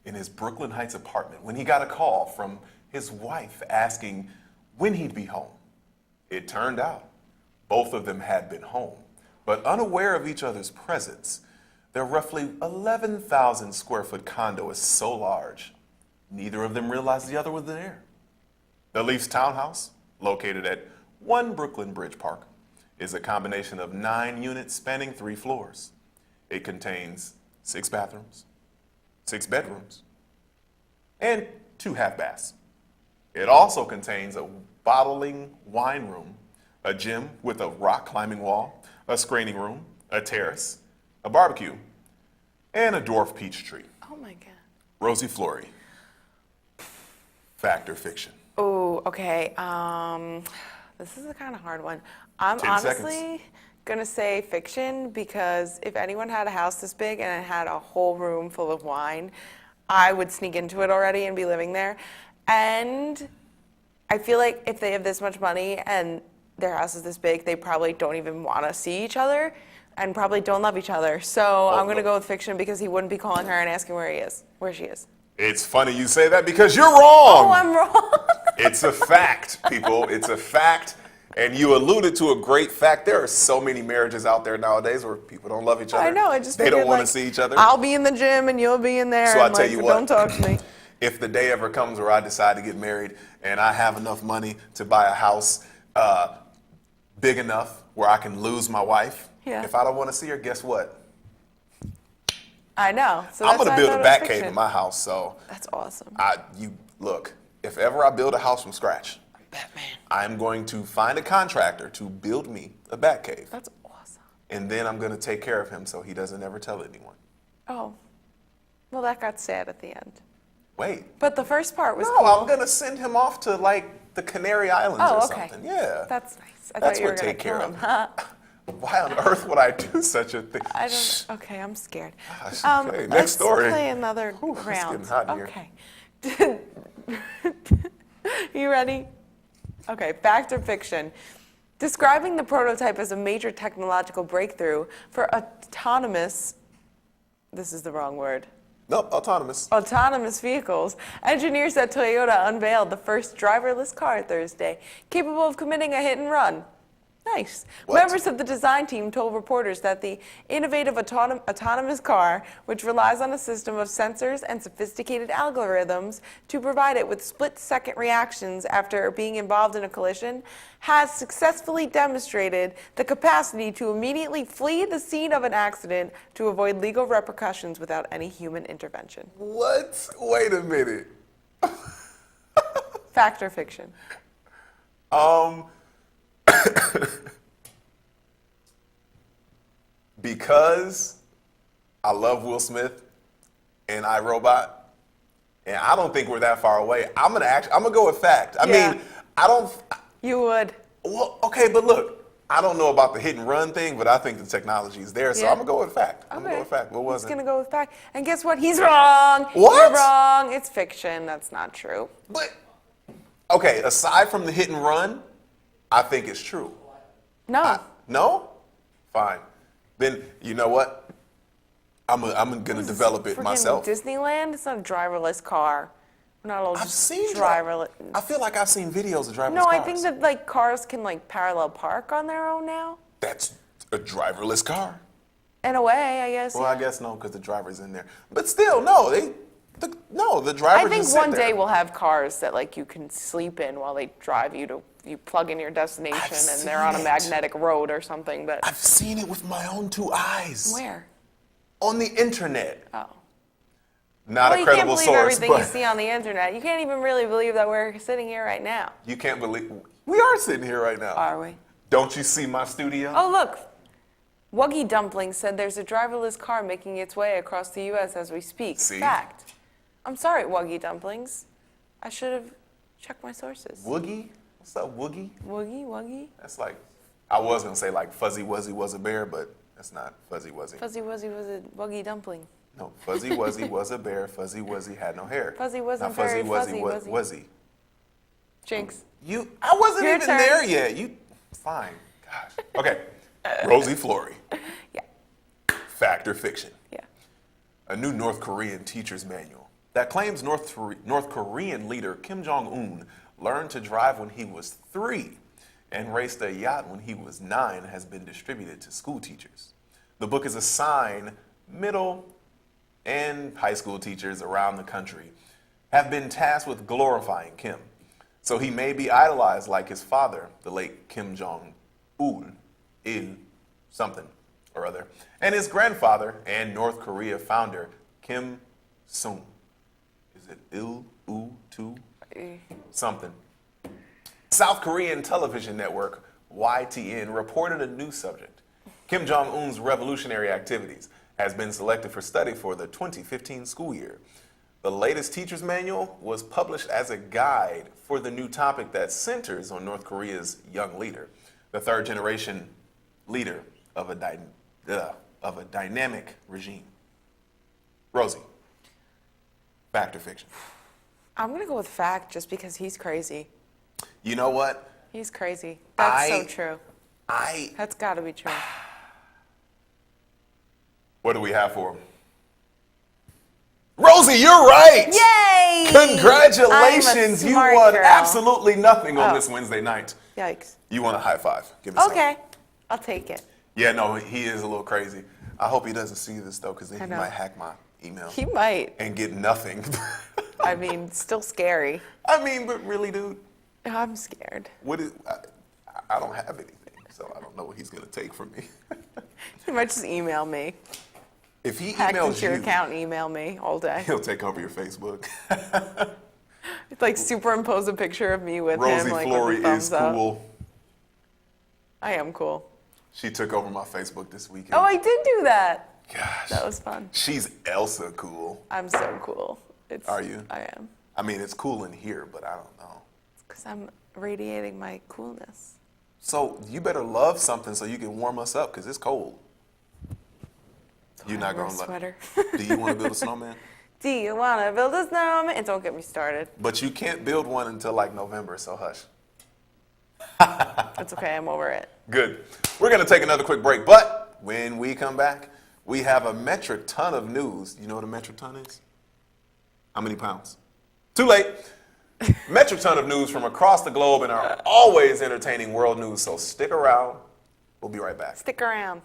[SPEAKER 3] in his Brooklyn Heights apartment when he got a call from his wife asking when he'd be home. It turned out both of them had been home, but unaware of each other's presence. Their roughly 11,000 square foot condo is so large, neither of them realized the other was there. The Leafs townhouse, located at 1 Brooklyn Bridge Park, is a combination of 9 units spanning 3 floors. It contains 6 bathrooms, 6 bedrooms, and 2 half baths. It also contains a bottling wine room, a gym with a rock climbing wall, a screening room, a terrace, a barbecue, and a dwarf peach tree.
[SPEAKER 2] Oh my God.
[SPEAKER 3] Rosie Flory. Fact or fiction?
[SPEAKER 2] Oh, okay. This is a kind of hard one. I'm
[SPEAKER 3] 10
[SPEAKER 2] honestly
[SPEAKER 3] seconds.
[SPEAKER 2] gonna say fiction because if anyone had a house this big and it had a whole room full of wine, I would sneak into it already and be living there. And I feel like if they have this much money and their house is this big, they probably don't even want to see each other and probably don't love each other. So I'm gonna go with fiction because he wouldn't be calling her and asking where she is.
[SPEAKER 3] It's funny you say that because you're wrong.
[SPEAKER 2] Oh, I'm wrong.
[SPEAKER 3] It's a fact, people. It's a fact. And you alluded to a great fact. There are so many marriages out there nowadays where people don't love each other.
[SPEAKER 2] I know. I just
[SPEAKER 3] they don't
[SPEAKER 2] figured,
[SPEAKER 3] want
[SPEAKER 2] like,
[SPEAKER 3] to see each other.
[SPEAKER 2] I'll be in the gym and you'll be in there.
[SPEAKER 3] So
[SPEAKER 2] and
[SPEAKER 3] I'll tell you what.
[SPEAKER 2] Don't talk to me.
[SPEAKER 3] If the day ever comes where I decide to get married and I have enough money to buy a house big enough where I can lose my wife,
[SPEAKER 2] Yeah.
[SPEAKER 3] if I don't want to see her, guess what?
[SPEAKER 2] I know. So
[SPEAKER 3] I'm
[SPEAKER 2] that's
[SPEAKER 3] going to
[SPEAKER 2] why I
[SPEAKER 3] build
[SPEAKER 2] thought
[SPEAKER 3] a
[SPEAKER 2] it was
[SPEAKER 3] bat cave
[SPEAKER 2] fiction.
[SPEAKER 3] in my house. So
[SPEAKER 2] That's awesome.
[SPEAKER 3] look, if ever I build a house from scratch,
[SPEAKER 2] Batman.
[SPEAKER 3] I'm going to find a contractor to build me a bat cave.
[SPEAKER 2] That's awesome.
[SPEAKER 3] And then I'm going to take care of him so he doesn't ever tell anyone.
[SPEAKER 2] Oh, well, that got sad at the end.
[SPEAKER 3] Wait.
[SPEAKER 2] But the first part was
[SPEAKER 3] No,
[SPEAKER 2] cool.
[SPEAKER 3] I'm going to send him off to like the Canary Islands or
[SPEAKER 2] okay.
[SPEAKER 3] something. Yeah.
[SPEAKER 2] That's nice. I
[SPEAKER 3] That's
[SPEAKER 2] thought you were
[SPEAKER 3] what
[SPEAKER 2] going to
[SPEAKER 3] take care
[SPEAKER 2] kill
[SPEAKER 3] of
[SPEAKER 2] him.
[SPEAKER 3] him. Why on earth would I do such a thing?
[SPEAKER 2] I don't. Okay, I'm scared.
[SPEAKER 3] Okay, next
[SPEAKER 2] let's
[SPEAKER 3] story.
[SPEAKER 2] play another
[SPEAKER 3] Whew, it's
[SPEAKER 2] round.
[SPEAKER 3] getting hot in here.
[SPEAKER 2] Okay. You ready? Okay, fact or fiction. Describing the prototype as a major technological breakthrough for autonomous, this is the wrong word,
[SPEAKER 3] Nope, autonomous.
[SPEAKER 2] autonomous vehicles, engineers at Toyota unveiled the first driverless car Thursday, capable of committing a hit and run. Nice.
[SPEAKER 3] What?
[SPEAKER 2] Members of the design team told reporters that the innovative autonomous car, which relies on a system of sensors and sophisticated algorithms to provide it with split-second reactions after being involved in a collision, has successfully demonstrated the capacity to immediately flee the scene of an accident to avoid legal repercussions without any human intervention.
[SPEAKER 3] What? Wait a minute.
[SPEAKER 2] Fact or fiction?
[SPEAKER 3] Because I love Will Smith and iRobot, and I don't think we're that far away, I'm gonna go with fact. I mean, I don't.
[SPEAKER 2] You would.
[SPEAKER 3] Well, okay, but look, I don't know about the hit and run thing, but I think the technology is there, so I'm gonna go with fact. I'm gonna go with fact. What was
[SPEAKER 2] He's
[SPEAKER 3] it?
[SPEAKER 2] gonna go with fact. And guess what? He's wrong.
[SPEAKER 3] What?
[SPEAKER 2] You're wrong. It's fiction. That's not true.
[SPEAKER 3] But okay, aside from the hit and run, I think it's true.
[SPEAKER 2] No.
[SPEAKER 3] No? Fine. Then you know what? I'm gonna develop it
[SPEAKER 2] Freaking
[SPEAKER 3] myself.
[SPEAKER 2] Disneyland? It's not a driverless car. We're not allowed
[SPEAKER 3] I've seen
[SPEAKER 2] driverless.
[SPEAKER 3] I feel like I've seen videos of driverless
[SPEAKER 2] No,
[SPEAKER 3] cars.
[SPEAKER 2] I think that like cars can like parallel park on their own now.
[SPEAKER 3] That's a driverless car.
[SPEAKER 2] In a way, I guess.
[SPEAKER 3] Well, I guess no, because the driver's in there. But still, no, the driver.
[SPEAKER 2] I think
[SPEAKER 3] just sit
[SPEAKER 2] one
[SPEAKER 3] there.
[SPEAKER 2] day we'll have cars that like you can sleep in while they drive you to. You plug in your destination and they're on a
[SPEAKER 3] seen it.
[SPEAKER 2] magnetic road or something. But
[SPEAKER 3] I've seen it with my own two eyes.
[SPEAKER 2] where?
[SPEAKER 3] On the internet.
[SPEAKER 2] Oh.
[SPEAKER 3] Not
[SPEAKER 2] Well,
[SPEAKER 3] a
[SPEAKER 2] you can't
[SPEAKER 3] credible
[SPEAKER 2] believe
[SPEAKER 3] source,
[SPEAKER 2] everything
[SPEAKER 3] but
[SPEAKER 2] you see on the internet. You can't even really believe that we're sitting here right now.
[SPEAKER 3] you can't believe we are sitting here right now.
[SPEAKER 2] Are we?
[SPEAKER 3] Don't you see my studio?
[SPEAKER 2] Oh, look. Wuggy Dumpling said there's a driverless car making its way across the U.S. as we speak.
[SPEAKER 3] See?
[SPEAKER 2] Fact. I'm sorry, Wuggy Dumplings. I should have checked my sources.
[SPEAKER 3] Woogie? What's up, Woogie?
[SPEAKER 2] Wuggy?
[SPEAKER 3] That's like, I was gonna say like Fuzzy Wuzzy was a bear, but that's not Fuzzy Wuzzy.
[SPEAKER 2] Fuzzy Wuzzy was a Wuggy Dumpling.
[SPEAKER 3] No, Fuzzy Wuzzy was a bear. Fuzzy Wuzzy had no hair.
[SPEAKER 2] Fuzzy wasn't
[SPEAKER 3] Not Fuzzy
[SPEAKER 2] very
[SPEAKER 3] Wuzzy
[SPEAKER 2] fuzzy,
[SPEAKER 3] was he?
[SPEAKER 2] Jinx.
[SPEAKER 3] I wasn't
[SPEAKER 2] Your
[SPEAKER 3] even
[SPEAKER 2] turn.
[SPEAKER 3] there yet. Fine. Gosh. Okay. Rosie Flory.
[SPEAKER 2] Yeah.
[SPEAKER 3] Fact or fiction?
[SPEAKER 2] Yeah.
[SPEAKER 3] A new North Korean teacher's manual that claims North Korean leader Kim Jong-un learned to drive when he was 3 and raced a yacht when he was 9 has been distributed to school teachers. The book is assigned middle and high school teachers around the country have been tasked with glorifying Kim. So he may be idolized like his father, the late Kim Jong-un, something or other, and his grandfather and North Korea founder, Kim Sung. Is it Il-U-Tu? Something. South Korean television network YTN reported a new subject. Kim Jong-un's revolutionary activities has been selected for study for the 2015 school year. The latest teacher's manual was published as a guide for the new topic that centers on North Korea's young leader, the third generation leader of a dynamic regime. Rosie, fact or fiction?
[SPEAKER 2] I'm going to go with fact just because he's crazy.
[SPEAKER 3] You know what?
[SPEAKER 2] He's crazy. That's so true.
[SPEAKER 3] I
[SPEAKER 2] That's got to be true.
[SPEAKER 3] What do we have for him? Rosie, you're right!
[SPEAKER 2] Yay!
[SPEAKER 3] Congratulations!
[SPEAKER 2] I'm a
[SPEAKER 3] You
[SPEAKER 2] smart
[SPEAKER 3] won
[SPEAKER 2] girl.
[SPEAKER 3] absolutely nothing on
[SPEAKER 2] Oh.
[SPEAKER 3] this Wednesday night.
[SPEAKER 2] Yikes.
[SPEAKER 3] You want a high five? Give me some.
[SPEAKER 2] Okay. I'll take it.
[SPEAKER 3] Yeah, no, he is a little crazy. I hope he doesn't see this though, because then
[SPEAKER 2] I
[SPEAKER 3] he
[SPEAKER 2] know.
[SPEAKER 3] might hack my email
[SPEAKER 2] He might.
[SPEAKER 3] and get nothing.
[SPEAKER 2] I mean, still scary.
[SPEAKER 3] I mean, but really, dude,
[SPEAKER 2] I'm scared.
[SPEAKER 3] what is? I don't have anything, so I don't know what he's gonna take from me.
[SPEAKER 2] He might just email me.
[SPEAKER 3] If he
[SPEAKER 2] Hack
[SPEAKER 3] emails
[SPEAKER 2] into your
[SPEAKER 3] you,
[SPEAKER 2] account and email me all day.
[SPEAKER 3] he'll take over your Facebook.
[SPEAKER 2] Like superimpose a picture of me with
[SPEAKER 3] Rosie
[SPEAKER 2] him, like
[SPEAKER 3] Flory
[SPEAKER 2] with a
[SPEAKER 3] is
[SPEAKER 2] thumbs up.
[SPEAKER 3] cool.
[SPEAKER 2] I am cool.
[SPEAKER 3] She took over my Facebook this weekend.
[SPEAKER 2] Oh, I did do that.
[SPEAKER 3] Gosh.
[SPEAKER 2] That was fun.
[SPEAKER 3] She's Elsa cool.
[SPEAKER 2] I'm so cool.
[SPEAKER 3] Are you?
[SPEAKER 2] I am.
[SPEAKER 3] I mean, it's cool in here, but I don't know.
[SPEAKER 2] Because I'm radiating my coolness.
[SPEAKER 3] So you better love something so you can warm us up, because it's cold. You're not
[SPEAKER 2] Wear a
[SPEAKER 3] going to
[SPEAKER 2] sweater.
[SPEAKER 3] Do you want to build a snowman?
[SPEAKER 2] Do you want to build a snowman? And don't get me started.
[SPEAKER 3] But you can't build one until like November, so hush.
[SPEAKER 2] It's okay. I'm over it.
[SPEAKER 3] Good. We're going to take another quick break, but when we come back, we have a metric ton of news. You know what a metric ton is? How many pounds? Too late. metric ton of news from across the globe and our always entertaining world news. So stick around. We'll be right back.
[SPEAKER 2] Stick around.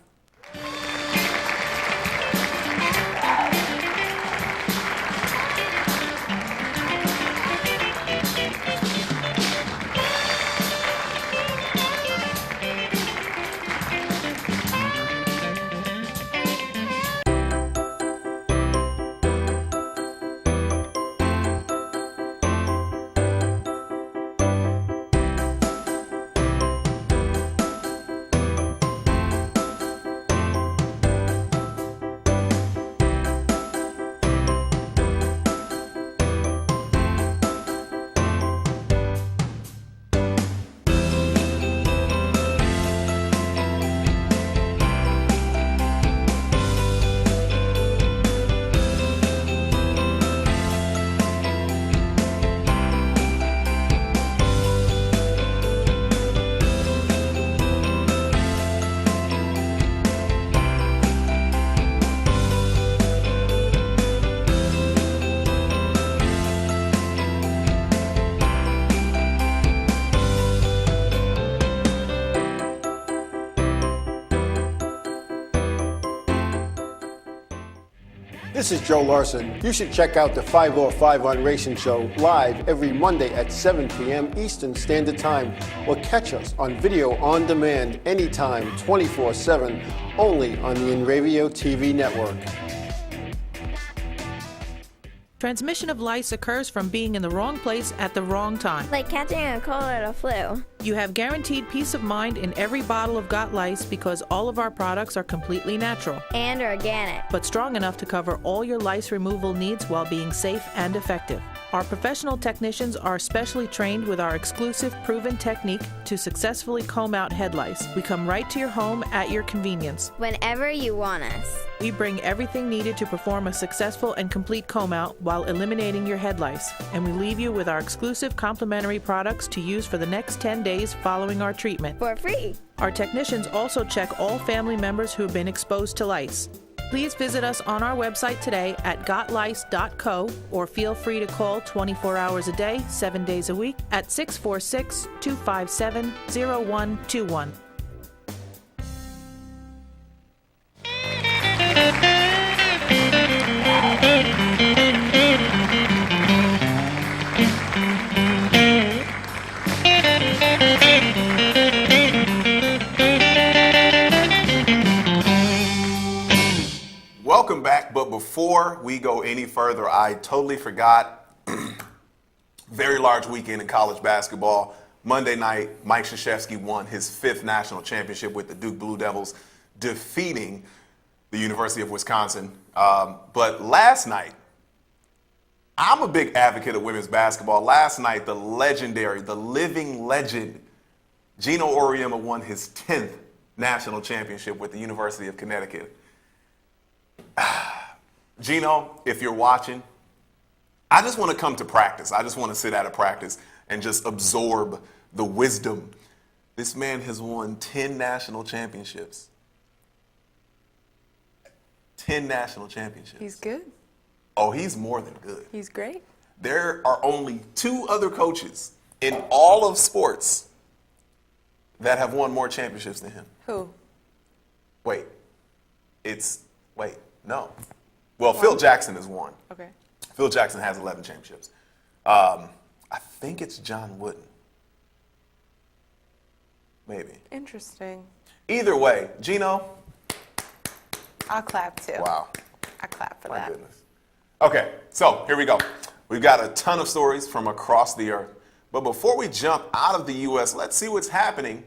[SPEAKER 5] This is Joe Larson. You should check out the 505 on Racing Show live every Monday at 7 p.m. Eastern Standard Time, or catch us on video on demand anytime, 24/7, only on the InRadio TV network.
[SPEAKER 9] Transmission of lice occurs from being in the wrong place at the wrong time.
[SPEAKER 10] Like catching a cold or a flu.
[SPEAKER 9] You have guaranteed peace of mind in every bottle of Got Lice because all of our products are completely natural,
[SPEAKER 10] And organic.
[SPEAKER 9] but strong enough to cover all your lice removal needs while being safe and effective. Our professional technicians are specially trained with our exclusive proven technique to successfully comb out head lice. We come right to your home at your convenience.
[SPEAKER 10] Whenever you want us.
[SPEAKER 9] We bring everything needed to perform a successful and complete comb out while eliminating your head lice. And we leave you with our exclusive complimentary products to use for the next 10 days following our treatment.
[SPEAKER 10] For free.
[SPEAKER 9] Our technicians also check all family members who have been exposed to lice. Please visit us on our website today at gotlice.co or feel free to call 24 hours a day, 7 days a week at 646-257-0121.
[SPEAKER 3] Welcome back, but before we go any further, I totally forgot. Very large weekend in college basketball. Monday night, Mike Krzyzewski won his 5th national championship with the Duke Blue Devils, defeating the University of Wisconsin. But last night, I'm a big advocate of women's basketball. Last night, the legendary, the living legend, Gino Auriemma won his 10th national championship with the University of Connecticut. Gino, if you're watching, I just want to come to practice. I just want to sit at a practice and just absorb the wisdom. This man has won 10 national championships. 10 national championships.
[SPEAKER 2] He's good.
[SPEAKER 3] Oh, he's more than good.
[SPEAKER 2] He's great.
[SPEAKER 3] There are only 2 other coaches in all of sports that have won more championships than him.
[SPEAKER 2] Who?
[SPEAKER 3] Wait. No. Well, Phil Jackson has won.
[SPEAKER 2] Okay.
[SPEAKER 3] Phil Jackson has 11 championships. I think it's John Wooden. Maybe.
[SPEAKER 2] Interesting.
[SPEAKER 3] Either way, Gino.
[SPEAKER 2] I'll clap too.
[SPEAKER 3] Wow.
[SPEAKER 2] I clap for
[SPEAKER 3] My
[SPEAKER 2] that.
[SPEAKER 3] goodness. Okay, so here we go. We've got a ton of stories from across the earth. But before we jump out of the U.S., let's see what's happening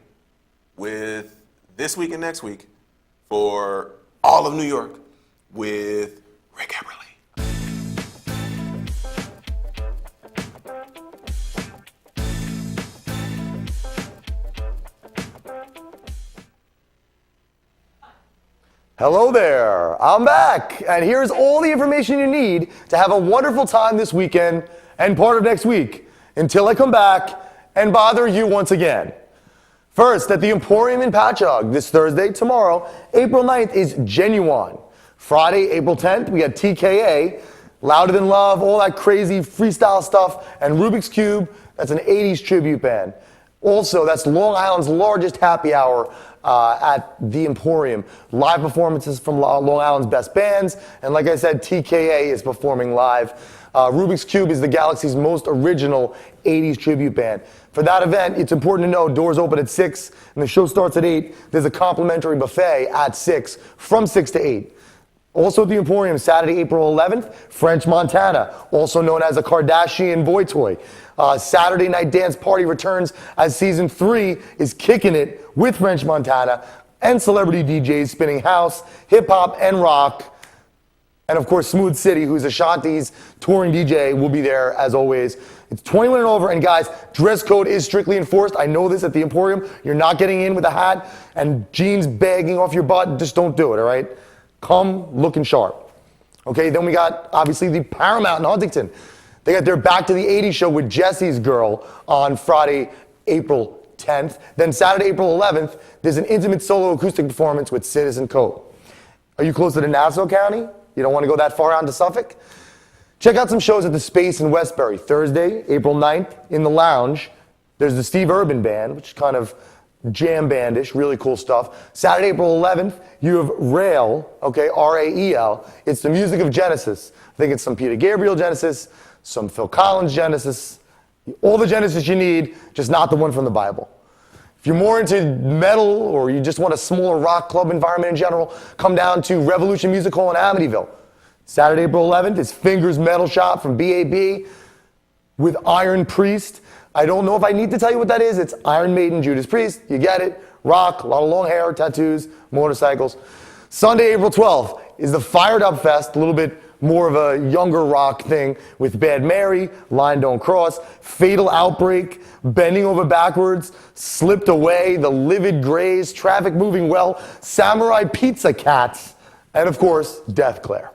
[SPEAKER 3] with this week and next week for all of New York with Rick Eberly.
[SPEAKER 11] Hello there, I'm back, and here's all the information you need to have a wonderful time this weekend and part of next week, until I come back and bother you once again. First, at the Emporium in Patchogue this Thursday, tomorrow, April 9th, is Genuine. Friday, April 10th, we have TKA. Louder Than Love, all that crazy freestyle stuff, and Rubik's Cube, that's an 80s tribute band. Also, that's Long Island's largest happy hour at the Emporium. Live performances from Long Island's best bands, and like I said, TKA is performing live. Rubik's Cube is the Galaxy's most original 80s tribute band. For that event, it's important to know doors open at 6 and the show starts at 8. There's a complimentary buffet at 6 from 6 to 8. Also at the Emporium, Saturday, April 11th, French Montana, also known as a Kardashian boy toy. Saturday Night Dance Party returns as season 3 is kicking it with French Montana and celebrity DJs spinning house, hip hop, and rock. And of course, Smooth City, who's Ashanti's touring DJ, will be there as always. It's 21 and over, and guys, dress code is strictly enforced. I know this at the Emporium. You're not getting in with a hat and jeans bagging off your butt. Just don't do it, all right? Come looking sharp. Okay, then we got, obviously, the Paramount in Huntington. They got their Back to the 80s show with Jesse's Girl on Friday, April 10th. Then Saturday, April 11th, there's an intimate solo acoustic performance with Citizen Code. Are you closer to Nassau County? You don't want to go that far out to Suffolk? Check out some shows at the Space in Westbury. Thursday, April 9th, in the Lounge, there's the Steve Urban Band, which is kind of jam bandish, really cool stuff. Saturday, April 11th, you have Rael, okay, R-A-E-L. It's the music of Genesis. I think it's some Peter Gabriel Genesis, some Phil Collins Genesis, all the Genesis you need, just not the one from the Bible. If you're more into metal or you just want a smaller rock club environment in general, come down to Revolution Music Hall in Amityville. Saturday, April 11th is Fingers Metal Shop from BAB with Iron Priest. I don't know if I need to tell you what that is. It's Iron Maiden, Judas Priest. You get it. Rock, a lot of long hair, tattoos, motorcycles. Sunday, April 12th is the Fired Up Fest, a little bit more of a younger rock thing with Bad Mary, Line Don't Cross, Fatal Outbreak, Bending Over Backwards, Slipped Away, The Livid Grays, Traffic Moving Well, Samurai Pizza Cats, and of course, Death Clare.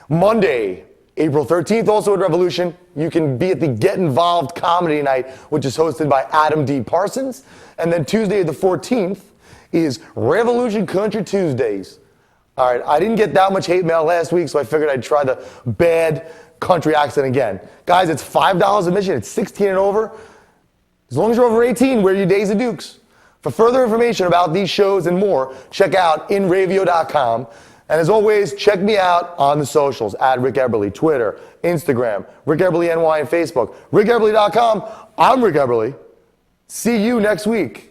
[SPEAKER 11] Monday, April 13th, also at Revolution, you can be at the Get Involved Comedy Night, which is hosted by Adam D. Parsons. And then Tuesday the 14th is Revolution Country Tuesdays. All right, I didn't get that much hate mail last week, so I figured I'd try the bad country accent again. Guys, it's $5 admission. It's 16 and over. As long as you're over 18, wear your Days of Dukes. For further information about these shows and more, check out inravio.com. And as always, check me out on the socials at Rick Eberly, Twitter, Instagram, Rick Eberly NY, and Facebook. RickEberly.com. I'm Rick Eberly. See you next week.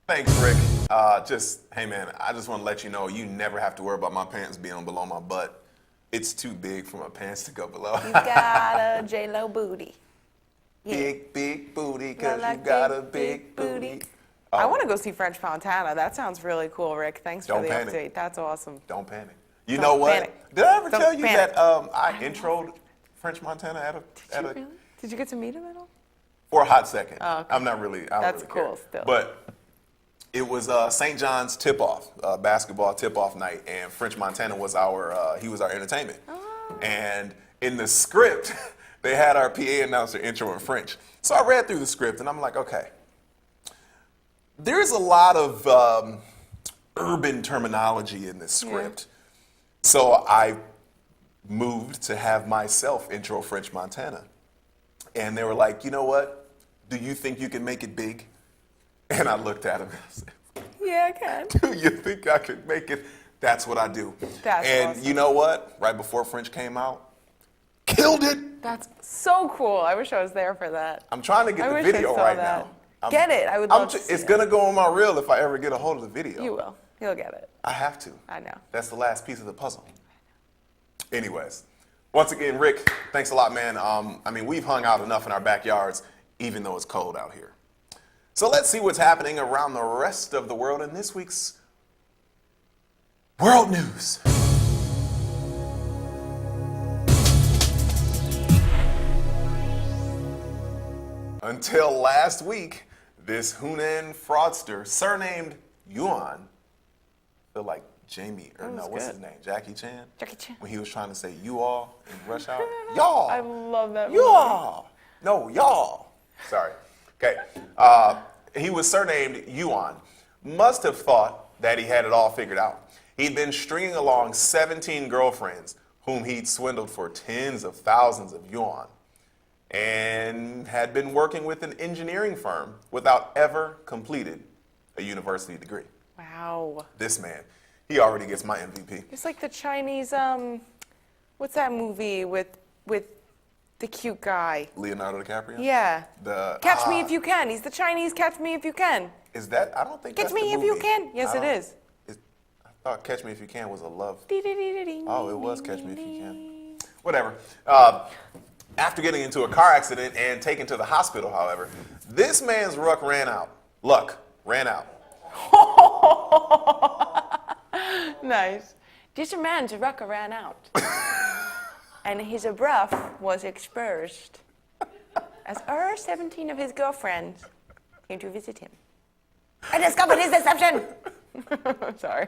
[SPEAKER 3] Thanks, Rick. Hey man, I just want to let you know you never have to worry about my pants being below my butt. It's too big for my pants to go below.
[SPEAKER 2] You got a J-Lo booty. Yeah.
[SPEAKER 3] Big booty, because you got a big booty.
[SPEAKER 2] I want to go see French Montana. That sounds really cool, Rick. Thanks for the update. That's awesome.
[SPEAKER 3] Don't panic. You know what? Did I ever tell you that I introed French Montana at a...
[SPEAKER 2] Did you get to meet him at all?
[SPEAKER 3] For a hot second.
[SPEAKER 2] Oh, okay.
[SPEAKER 3] I'm not really...
[SPEAKER 2] That's
[SPEAKER 3] really
[SPEAKER 2] cool
[SPEAKER 3] care.
[SPEAKER 2] still.
[SPEAKER 3] But it was St. John's tip-off, basketball tip-off night, and French Montana was he was our entertainment. Oh. And in the script, they had our PA announcer intro in French. So I read through the script, and I'm like, okay. There's a lot of urban terminology in this script. Yeah. So I moved to have myself intro French Montana. And they were like, you know what? Do you think you can make it big? And I looked at him and I said,
[SPEAKER 2] yeah, I can.
[SPEAKER 3] Do you think I could make it? That's what I do.
[SPEAKER 2] That's awesome.
[SPEAKER 3] You know what? Right before French came out, killed it.
[SPEAKER 2] That's so cool. I wish I was there for that.
[SPEAKER 3] I'm trying to get the video right now.
[SPEAKER 2] Get it. I would love to see
[SPEAKER 3] It's going to go on my reel if I ever get a hold of the video.
[SPEAKER 2] You will. You'll get it.
[SPEAKER 3] I have to.
[SPEAKER 2] I know.
[SPEAKER 3] That's the last piece of the puzzle. Anyways, once again, Rick, thanks a lot, man. We've hung out enough in our backyards, even though it's cold out here. So let's see what's happening around the rest of the world in this week's World News. Until last week, this Hunan fraudster, surnamed Yuan, I feel like Jamie, or no, what's his name? Jackie Chan?
[SPEAKER 2] Jackie Chan.
[SPEAKER 3] When he was trying to say you all in Rush Hour. Y'all.
[SPEAKER 2] I love that movie.
[SPEAKER 3] Y'all. No, y'all. Sorry. Okay. He was surnamed Yuan. Must have thought that he had it all figured out. He'd been stringing along 17 girlfriends whom he'd swindled for tens of thousands of yuan, and had been working with an engineering firm without ever completed a university degree.
[SPEAKER 2] Wow.
[SPEAKER 3] This man, he already gets my MVP.
[SPEAKER 2] It's like the Chinese, what's that movie with the cute guy?
[SPEAKER 3] Leonardo DiCaprio?
[SPEAKER 2] Yeah.
[SPEAKER 3] The
[SPEAKER 2] Catch Me If You Can. He's the Chinese Catch Me If You Can.
[SPEAKER 3] Is that? I don't think
[SPEAKER 2] Catch
[SPEAKER 3] that's
[SPEAKER 2] Me
[SPEAKER 3] the
[SPEAKER 2] If You
[SPEAKER 3] movie.
[SPEAKER 2] Can. Yes, it is.
[SPEAKER 3] I thought Catch Me If You Can was a love.
[SPEAKER 2] Dee-dee-dee-dee-ding,
[SPEAKER 3] Oh, it was Catch Me If You
[SPEAKER 2] ding,
[SPEAKER 3] Can.
[SPEAKER 2] ding.
[SPEAKER 3] Whatever. After getting into a car accident and taken to the hospital, however, this man's luck ran out.
[SPEAKER 2] Nice. This man's luck ran out. And his breath was exposed as all 17 of his girlfriends came to visit him. I discovered his deception. Sorry.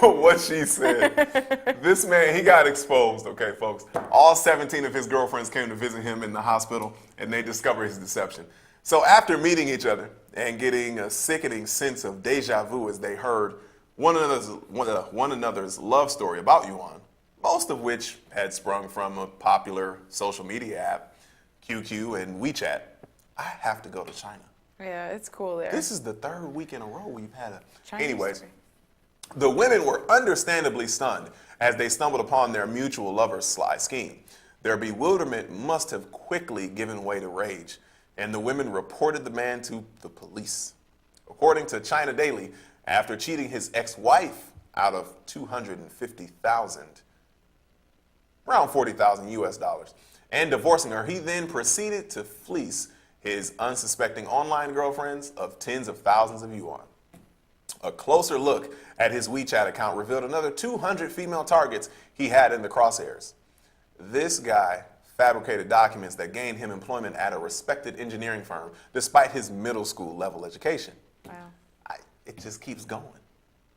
[SPEAKER 3] What she said. This man, he got exposed, okay, folks. All 17 of his girlfriends came to visit him in the hospital, and they discovered his deception. So after meeting each other and getting a sickening sense of deja vu as they heard one another's love story about Yuan, most of which had sprung from a popular social media app, QQ and WeChat, I have to go to China.
[SPEAKER 2] Yeah, it's cool there.
[SPEAKER 3] This is the third week in a row we've had a...
[SPEAKER 2] Chinese
[SPEAKER 3] Anyways,
[SPEAKER 2] story.
[SPEAKER 3] the women were understandably stunned as they stumbled upon their mutual lover's sly scheme. Their bewilderment must have quickly given way to rage, and the women reported the man to the police. According to China Daily, after cheating his ex-wife out of $250,000, around 40,000 US dollars, and divorcing her, he then proceeded to fleece his unsuspecting online girlfriends of tens of thousands of yuan. A closer look at his WeChat account revealed another 200 female targets he had in the crosshairs. This guy fabricated documents that gained him employment at a respected engineering firm despite his middle school level education.
[SPEAKER 2] Wow.
[SPEAKER 3] It just keeps going.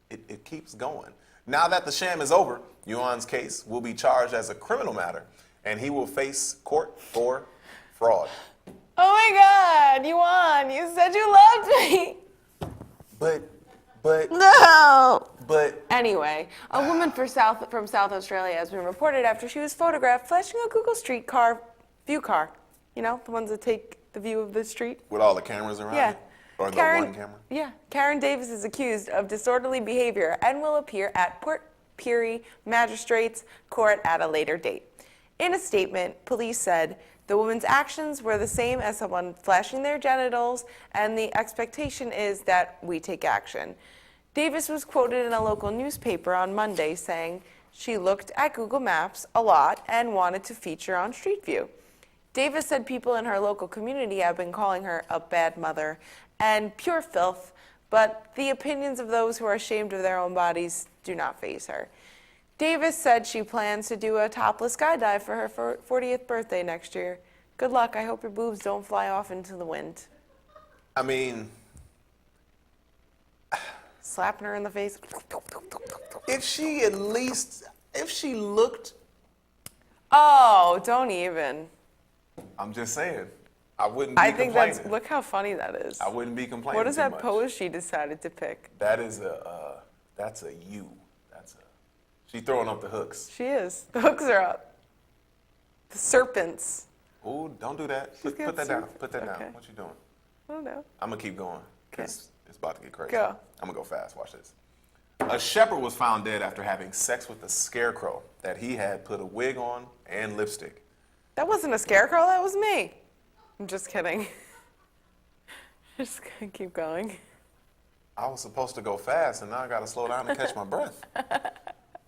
[SPEAKER 3] It keeps going. Now that the sham is over, Yuan's case will be charged as a criminal matter, and he will face court for fraud.
[SPEAKER 2] Oh my God, you won. You said you loved me.
[SPEAKER 3] But
[SPEAKER 2] No.
[SPEAKER 3] But
[SPEAKER 2] anyway, a woman from South Australia has been reported after she was photographed flashing a Google Street car, view car. You know, the ones that take the view of the street.
[SPEAKER 3] with all the cameras around
[SPEAKER 2] Yeah.
[SPEAKER 3] it? Or the
[SPEAKER 2] Karen,
[SPEAKER 3] one camera?
[SPEAKER 2] Yeah. Karen Davis is accused of disorderly behavior and will appear at Port Pirie Magistrates Court at a later date. In a statement, police said the woman's actions were the same as someone flashing their genitals, and the expectation is that we take action. Davis was quoted in a local newspaper on Monday saying she looked at Google Maps a lot and wanted to feature on Street View. Davis said people in her local community have been calling her a bad mother and pure filth, but the opinions of those who are ashamed of their own bodies do not faze her. Davis said she plans to do a topless skydive for her 40th birthday next year. Good luck. I hope your boobs don't fly off into the wind.
[SPEAKER 3] I mean,
[SPEAKER 2] Slapping her in the face.
[SPEAKER 3] if she looked,
[SPEAKER 2] Oh, don't even.
[SPEAKER 3] I'm just saying, I wouldn't be
[SPEAKER 2] I think
[SPEAKER 3] complaining.
[SPEAKER 2] look how funny that is.
[SPEAKER 3] I wouldn't be complaining
[SPEAKER 2] What is
[SPEAKER 3] too
[SPEAKER 2] that
[SPEAKER 3] much.
[SPEAKER 2] pose she decided to pick?
[SPEAKER 3] That's a U. She throwing up the hooks.
[SPEAKER 2] She is. The hooks are up. The serpents.
[SPEAKER 3] Ooh, don't do that.
[SPEAKER 2] She's
[SPEAKER 3] Put
[SPEAKER 2] got
[SPEAKER 3] that down.
[SPEAKER 2] serpents.
[SPEAKER 3] Put that
[SPEAKER 2] Okay.
[SPEAKER 3] down. What you doing?
[SPEAKER 2] I don't know.
[SPEAKER 3] I'm gonna keep going. It's about to get crazy.
[SPEAKER 2] Go.
[SPEAKER 3] I'm gonna go fast. Watch this. A shepherd was found dead after having sex with a scarecrow that he had put a wig on and lipstick.
[SPEAKER 2] That wasn't a scarecrow, that was me. I'm just kidding. Just gonna keep going.
[SPEAKER 3] I was supposed to go fast, and now I gotta slow down and catch my breath.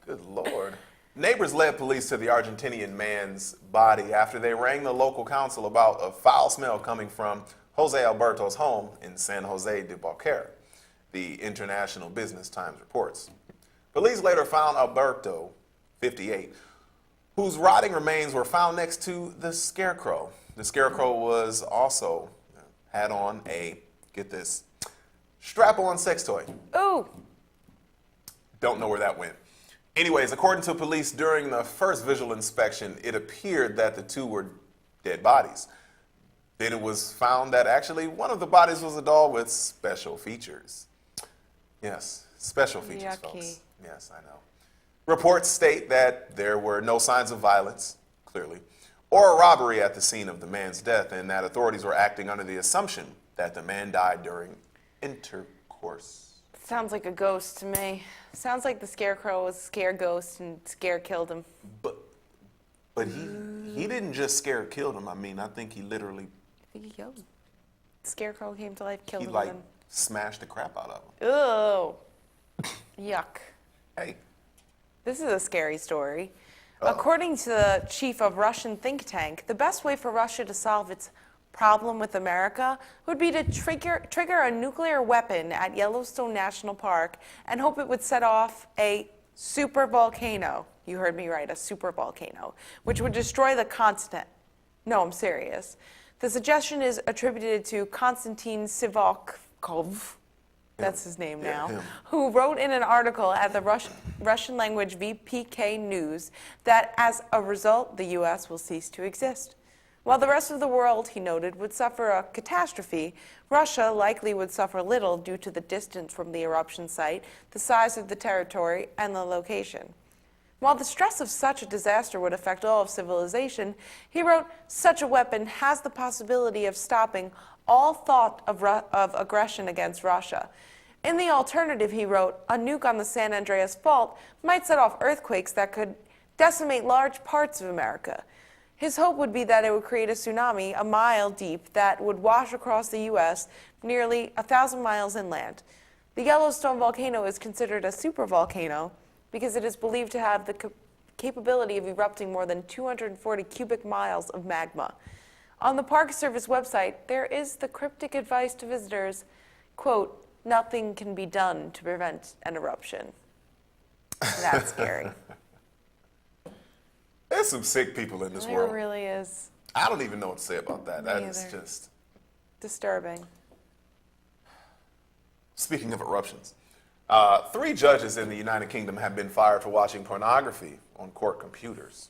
[SPEAKER 3] Good Lord. Neighbors led police to the Argentinian man's body after they rang the local council about a foul smell coming from Jose Alberto's home in San Jose de Balcarce, the International Business Times reports. Police later found Alberto, 58, whose rotting remains were found next to the scarecrow. The scarecrow was also had on a, get this, strap-on sex toy.
[SPEAKER 2] Ooh.
[SPEAKER 3] Don't know where that went. Anyways, according to police, during the first visual inspection, it appeared that the two were dead bodies. Then it was found that actually one of the bodies was a doll with special features. Yes, special features,
[SPEAKER 2] Yucky.
[SPEAKER 3] folks. Yes, I know. Reports state that there were no signs of violence, clearly, or a robbery at the scene of the man's death, and that authorities were acting under the assumption that the man died during intercourse.
[SPEAKER 2] Sounds like a ghost to me. Sounds like the scarecrow was a scare ghost and scare killed him.
[SPEAKER 3] But he didn't just scare killed him. I mean, I think he literally...
[SPEAKER 2] I think he killed him. Scarecrow came to life, killed
[SPEAKER 3] He
[SPEAKER 2] him.
[SPEAKER 3] like
[SPEAKER 2] and
[SPEAKER 3] smashed the crap out of him.
[SPEAKER 2] then... Ugh. Yuck.
[SPEAKER 3] Hey.
[SPEAKER 2] This is a scary story. According to the chief of Russian think tank, the best way for Russia to solve its problem with America would be to trigger a nuclear weapon at Yellowstone National Park and hope it would set off a super volcano. You heard me right, a super volcano, which would destroy the continent. No, I'm serious. The suggestion is attributed to Konstantin Sivakov, that's his name now, who wrote in an article at the Russian language VPK News that as a result, the U.S. will cease to exist. While the rest of the world, he noted, would suffer a catastrophe, Russia likely would suffer little due to the distance from the eruption site, the size of the territory, and the location. While the stress of such a disaster would affect all of civilization, he wrote, such a weapon has the possibility of stopping all thought of aggression against Russia. In the alternative, he wrote, a nuke on the San Andreas Fault might set off earthquakes that could decimate large parts of America. His hope would be that it would create a tsunami a mile deep that would wash across the U.S. nearly 1,000 miles inland. The Yellowstone volcano is considered a supervolcano because it is believed to have the capability of erupting more than 240 cubic miles of magma. On the Park Service website, there is the cryptic advice to visitors, quote, nothing can be done to prevent an eruption. That's scary.
[SPEAKER 3] There's some sick people in this world.
[SPEAKER 2] There really is.
[SPEAKER 3] I don't even know what to say about that. That is
[SPEAKER 2] either.
[SPEAKER 3] just...
[SPEAKER 2] Disturbing.
[SPEAKER 3] Speaking of eruptions, 3 judges in the United Kingdom have been fired for watching pornography on court computers.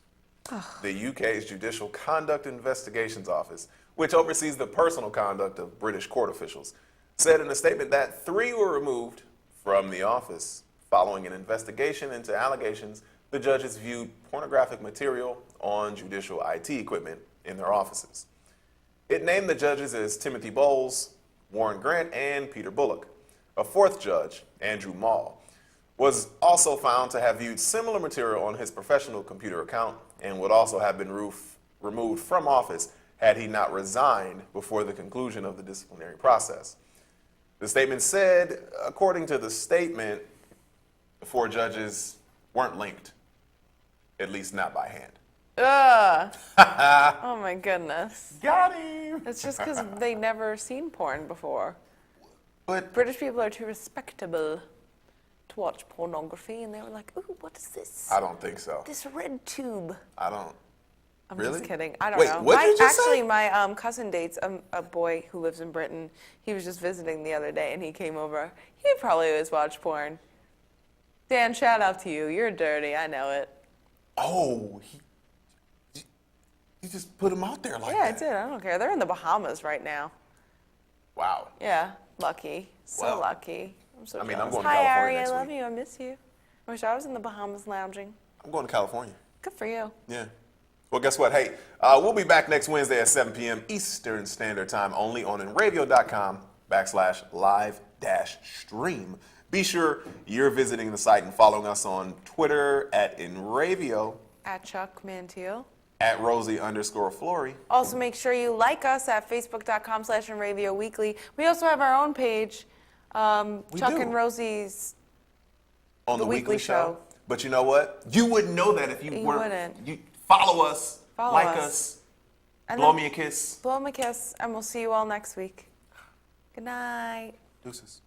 [SPEAKER 3] The UK's Judicial Conduct Investigations Office, which oversees the personal conduct of British court officials, said in a statement that 3 were removed from the office following an investigation into allegations the judges viewed pornographic material on judicial IT equipment in their offices. It named the judges as Timothy Bowles, Warren Grant, and Peter Bullock. A 4th judge, Andrew Mall, was also found to have viewed similar material on his professional computer account and would also have been removed from office had he not resigned before the conclusion of the disciplinary process. The statement said, according to the statement, the 4 judges weren't linked, at least not by hand.
[SPEAKER 2] Ugh. Oh my goodness.
[SPEAKER 3] Got him.
[SPEAKER 2] It's just because they never seen porn before.
[SPEAKER 3] But
[SPEAKER 2] British people are too respectable to watch pornography, and they were like, ooh, what is this?
[SPEAKER 3] I don't think so.
[SPEAKER 2] This red tube.
[SPEAKER 3] I don't.
[SPEAKER 2] I'm
[SPEAKER 3] Really?
[SPEAKER 2] just kidding. I don't
[SPEAKER 3] Wait,
[SPEAKER 2] know.
[SPEAKER 3] what did you just
[SPEAKER 2] actually,
[SPEAKER 3] say?
[SPEAKER 2] my cousin dates a boy who lives in Britain. He was just visiting the other day, and he came over. He probably always watched porn. Dan, shout out to you. You're dirty. I know it.
[SPEAKER 3] Oh, he just put him out there like
[SPEAKER 2] Yeah, I
[SPEAKER 3] that.
[SPEAKER 2] did. I don't care. They're in the Bahamas right now.
[SPEAKER 3] Wow.
[SPEAKER 2] Yeah, lucky. So
[SPEAKER 3] Well,
[SPEAKER 2] lucky. I'm so
[SPEAKER 3] I mean, I'm
[SPEAKER 2] jealous.
[SPEAKER 3] going to
[SPEAKER 2] Hi,
[SPEAKER 3] California
[SPEAKER 2] Ari. I
[SPEAKER 3] next
[SPEAKER 2] love
[SPEAKER 3] week.
[SPEAKER 2] you. I miss you. I wish I was in the Bahamas lounging.
[SPEAKER 3] I'm going to California.
[SPEAKER 2] Good for you.
[SPEAKER 3] Yeah. Well, guess what? Hey, we'll be back next Wednesday at 7 p.m. Eastern Standard Time only on enravio.com/live-stream. Be sure you're visiting the site and following us on Twitter at Enravio,
[SPEAKER 2] At Chuck Mantiel.
[SPEAKER 3] at Rosie_Flory.
[SPEAKER 2] Also, make sure you like us at facebook.com/Enravio Weekly. We also have our own page, Chuck
[SPEAKER 3] do.
[SPEAKER 2] and Rosie's
[SPEAKER 3] On the
[SPEAKER 2] Weekly Show.
[SPEAKER 3] But you know what? You wouldn't know that if you
[SPEAKER 2] You
[SPEAKER 3] weren't.
[SPEAKER 2] wouldn't.
[SPEAKER 3] You follow us,
[SPEAKER 2] Follow
[SPEAKER 3] like
[SPEAKER 2] us.
[SPEAKER 3] us,
[SPEAKER 2] And
[SPEAKER 3] blow
[SPEAKER 2] then
[SPEAKER 3] me a kiss.
[SPEAKER 2] Blow them a kiss, and we'll see you all next week. Good night.
[SPEAKER 3] Deuces.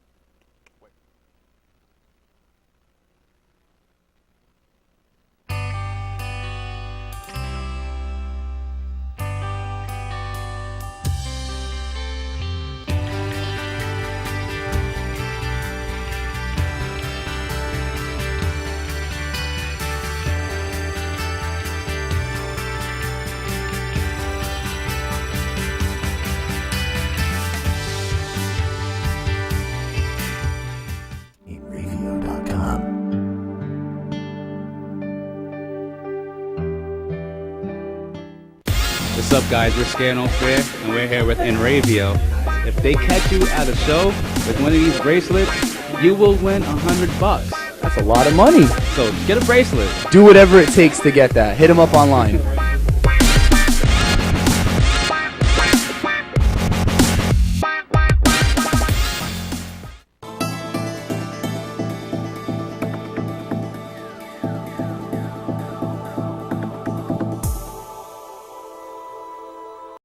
[SPEAKER 7] What's up, guys? We're Scared No Fair, and we're here with Enravio. If they catch you at a show with one of these bracelets, you will win $100.
[SPEAKER 8] That's a lot of money.
[SPEAKER 7] So get a bracelet.
[SPEAKER 8] Do whatever it takes to get that. Hit them up online.